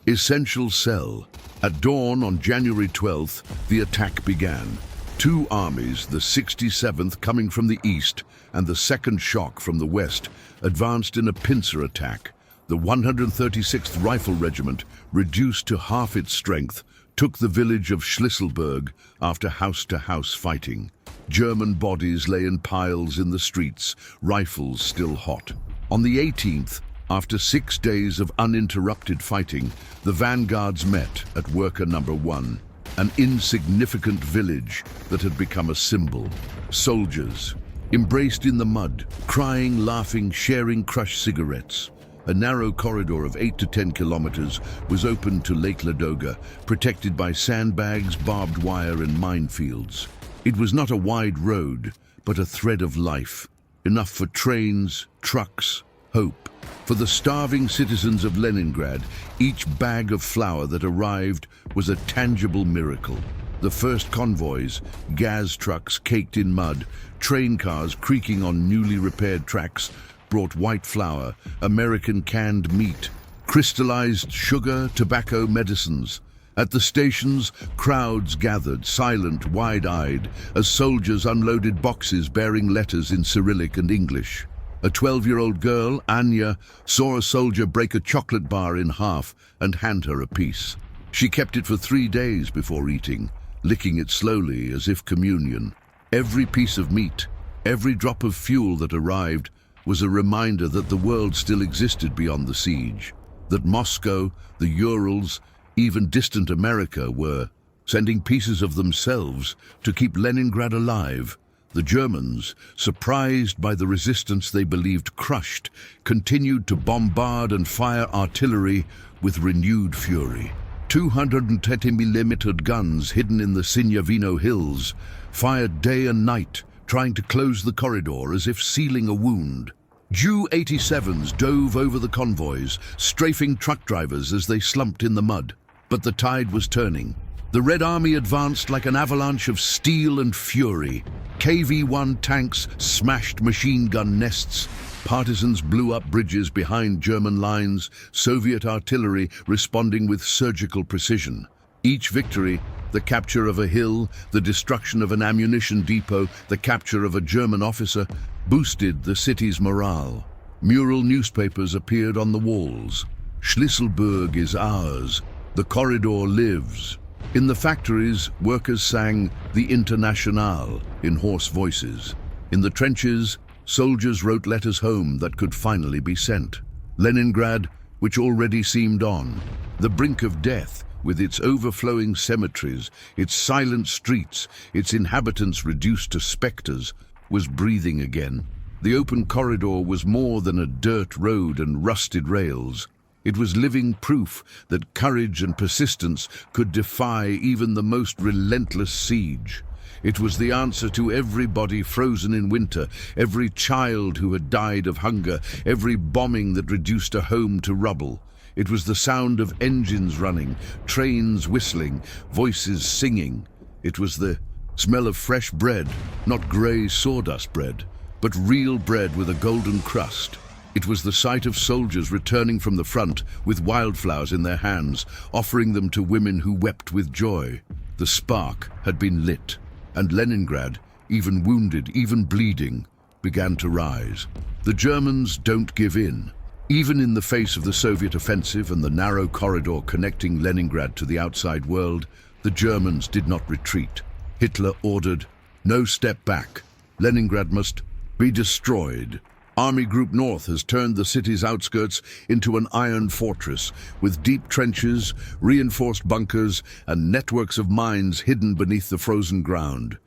Essential cell. At dawn on January 12th, the attack began. Two armies, the 67th coming from the east and the 2nd Shock from the west, advanced in a pincer attack. The 136th Rifle Regiment, reduced to half its strength, took the village of Schlisselburg after house-to-house fighting. German bodies lay in piles in the streets, rifles still hot. On the 18th, after 6 days of uninterrupted fighting, the vanguards met at Worker Number 1, an insignificant village that had become a symbol. Soldiers, embraced in the mud, crying, laughing, sharing crushed cigarettes. A narrow corridor of 8 to 10 kilometers was opened to Lake Ladoga, protected by sandbags, barbed wire, and minefields. It was not a wide road, but a thread of life, enough for trains, trucks, hope. For the starving citizens of Leningrad, each bag of flour that arrived was a tangible miracle. The first convoys, gas trucks caked in mud, train cars creaking on newly repaired tracks, brought white flour, American canned meat, crystallized sugar, tobacco, medicines. At the stations, crowds gathered, silent, wide-eyed, as soldiers unloaded boxes bearing letters in Cyrillic and English. A 12-year-old girl, Anya, saw a soldier break a chocolate bar in half and hand her a piece. She kept it for 3 days before eating, licking it slowly as if communion. Every piece of meat, every drop of fuel that arrived was a reminder that the world still existed beyond the siege, that Moscow, the Urals, even distant America were sending pieces of themselves to keep Leningrad alive. The Germans, surprised by the resistance they believed crushed, continued to bombard and fire artillery with renewed fury. 220mm guns hidden in the Sinyavino hills fired day and night, trying to close the corridor as if sealing a wound. Ju-87s dove over the convoys, strafing truck drivers as they slumped in the mud. But the tide was turning. The Red Army advanced like an avalanche of steel and fury. KV-1 tanks smashed machine gun nests. Partisans blew up bridges behind German lines, Soviet artillery responding with surgical precision. Each victory, the capture of a hill, the destruction of an ammunition depot, the capture of a German officer, boosted the city's morale. Mural newspapers appeared on the walls. Schlisselburg is ours. The corridor lives. In the factories, workers sang the Internationale in hoarse voices. In the trenches, soldiers wrote letters home that could finally be sent. Leningrad, which already seemed on the brink of death, with its overflowing cemeteries, its silent streets, its inhabitants reduced to specters, was breathing again. The open corridor was more than a dirt road and rusted rails. It was living proof that courage and persistence could defy even the most relentless siege. It was the answer to every body frozen in winter, every child who had died of hunger, every bombing that reduced a home to rubble. It was the sound of engines running, trains whistling, voices singing. It was the smell of fresh bread, not grey sawdust bread, but real bread with a golden crust. It was the sight of soldiers returning from the front with wildflowers in their hands, offering them to women who wept with joy. The spark had been lit, and Leningrad, even wounded, even bleeding, began to rise. The Germans don't give in. Even in the face of the Soviet offensive and the narrow corridor connecting Leningrad to the outside world, the Germans did not retreat. Hitler ordered, "No step back. Leningrad must be destroyed." Army Group North has turned the city's outskirts into an iron fortress, with deep trenches, reinforced bunkers, and networks of mines hidden beneath the frozen ground.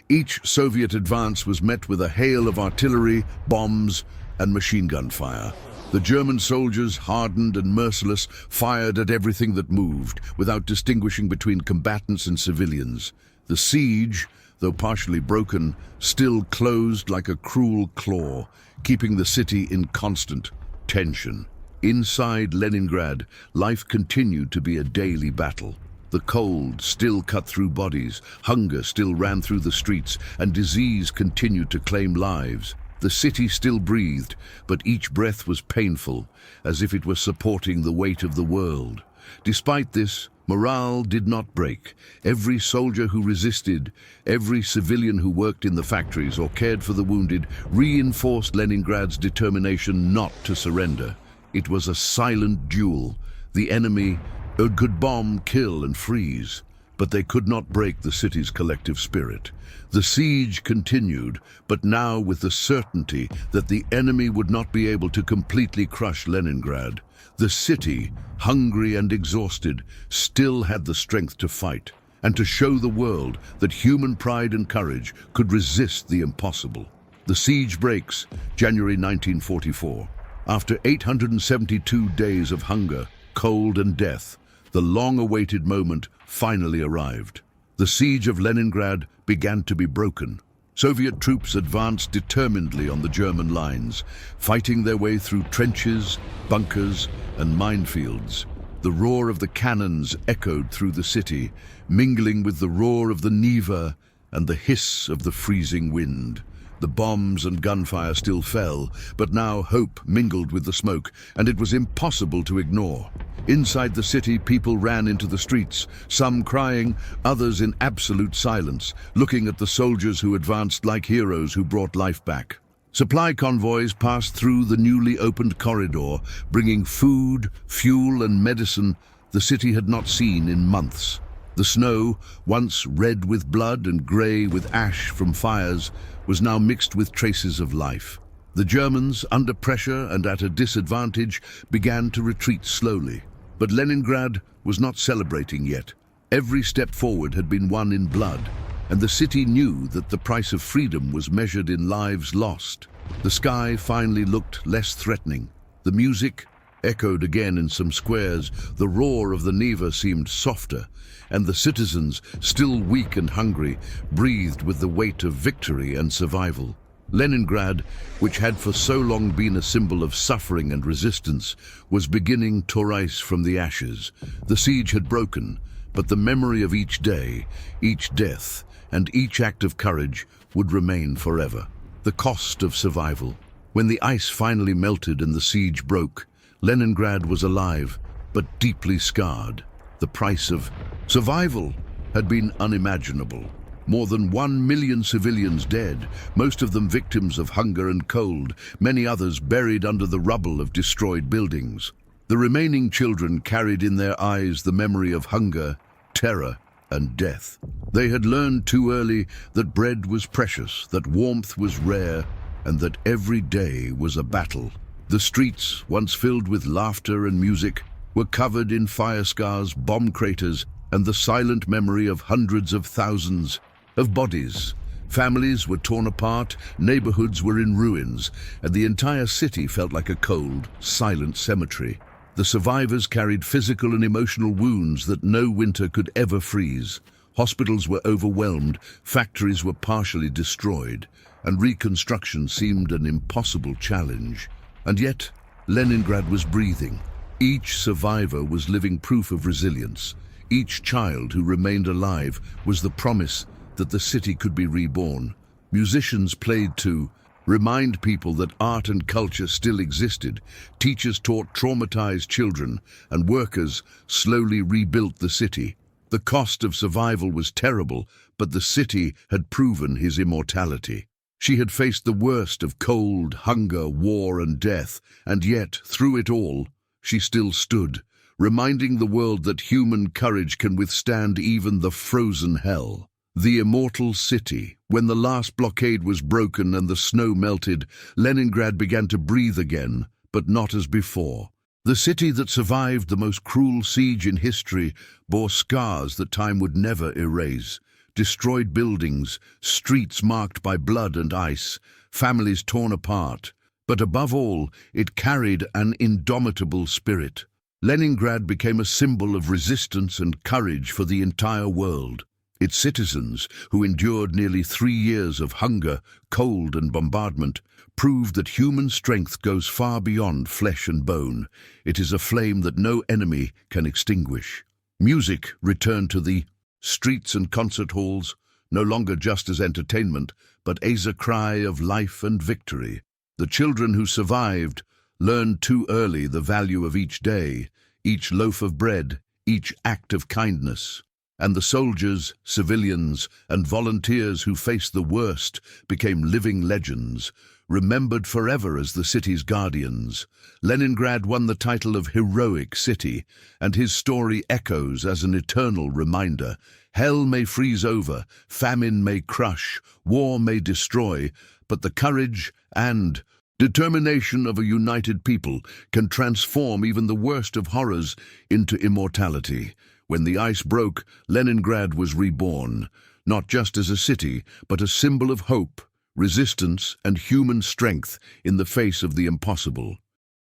Each Soviet advance was met with a hail of artillery, bombs, and machine gun fire. The German soldiers, hardened and merciless, fired at everything that moved, without distinguishing between combatants and civilians. The siege, though partially broken, still closed like a cruel claw, keeping the city in constant tension. Inside Leningrad, life continued to be a daily battle. The cold still cut through bodies, hunger still ran through the streets, and disease continued to claim lives. The city still breathed, but each breath was painful, as if it were supporting the weight of the world. Despite this, morale did not break. Every soldier who resisted, every civilian who worked in the factories or cared for the wounded, reinforced Leningrad's determination not to surrender. It was a silent duel. The enemy could bomb, kill, and freeze, but they could not break the city's collective spirit. The siege continued, but now with the certainty that the enemy would not be able to completely crush Leningrad. The city, hungry and exhausted, still had the strength to fight and to show the world that human pride and courage could resist the impossible. The siege breaks, January 1944. After 872 days of hunger, cold, and death, the long-awaited moment finally arrived. The siege of Leningrad began to be broken. Soviet troops advanced determinedly on the German lines, fighting their way through trenches, bunkers, and minefields. The roar of the cannons echoed through the city, mingling with the roar of the Neva and the hiss of the freezing wind. The bombs and gunfire still fell, but now hope mingled with the smoke, and it was impossible to ignore. Inside the city, people ran into the streets, some crying, others in absolute silence, looking at the soldiers who advanced like heroes who brought life back. Supply convoys passed through the newly opened corridor, bringing food, fuel, and medicine the city had not seen in months. The snow, once red with blood and grey with ash from fires, was now mixed with traces of life. The Germans, under pressure and at a disadvantage, began to retreat slowly. But Leningrad was not celebrating yet. Every step forward had been won in blood, and the city knew that the price of freedom was measured in lives lost. The sky finally looked less threatening. The music echoed again in some squares, the roar of the Neva seemed softer, and the citizens, still weak and hungry, breathed with the weight of victory and survival. Leningrad, which had for so long been a symbol of suffering and resistance, was beginning to rise from the ashes. The siege had broken, but the memory of each day, each death, and each act of courage would remain forever. The cost of survival. When the ice finally melted and the siege broke, Leningrad was alive, but deeply scarred. The price of survival had been unimaginable. More than 1 million civilians dead, most of them victims of hunger and cold, many others buried under the rubble of destroyed buildings. The remaining children carried in their eyes the memory of hunger, terror, and death. They had learned too early that bread was precious, that warmth was rare, and that every day was a battle. The streets, once filled with laughter and music, were covered in fire scars, bomb craters, and the silent memory of hundreds of thousands of bodies. Families were torn apart, neighborhoods were in ruins, and the entire city felt like a cold, silent cemetery. The survivors carried physical and emotional wounds that no winter could ever freeze. Hospitals were overwhelmed, factories were partially destroyed, and reconstruction seemed an impossible challenge. And yet, Leningrad was breathing. Each survivor was living proof of resilience. Each child who remained alive was the promise that the city could be reborn. Musicians played to remind people that art and culture still existed. Teachers taught traumatized children, and workers slowly rebuilt the city. The cost of survival was terrible, but the city had proven his immortality. She had faced the worst of cold, hunger, war, and death, and yet, through it all, she still stood, reminding the world that human courage can withstand even the frozen hell. The immortal city. When the last blockade was broken and the snow melted, Leningrad began to breathe again, but not as before. The city that survived the most cruel siege in history bore scars that time would never erase. Destroyed buildings, streets marked by blood and ice, families torn apart. But above all, it carried an indomitable spirit. Leningrad became a symbol of resistance and courage for the entire world. Its citizens, who endured nearly 3 years of hunger, cold, and bombardment, proved that human strength goes far beyond flesh and bone. It is a flame that no enemy can extinguish. Music returned to the streets and concert halls, no longer just as entertainment, but as a cry of life and victory. The children who survived learned too early the value of each day. each loaf of bread, each act of kindness. And the soldiers, civilians, and volunteers who faced the worst became living legends, remembered forever as the city's guardians. Leningrad won the title of Heroic City, and his story echoes as an eternal reminder. Hell may freeze over, famine may crush, war may destroy, but the courage and determination of a united people can transform even the worst of horrors into immortality. When the ice broke, Leningrad was reborn, not just as a city, but a symbol of hope, resistance, and human strength in the face of the impossible.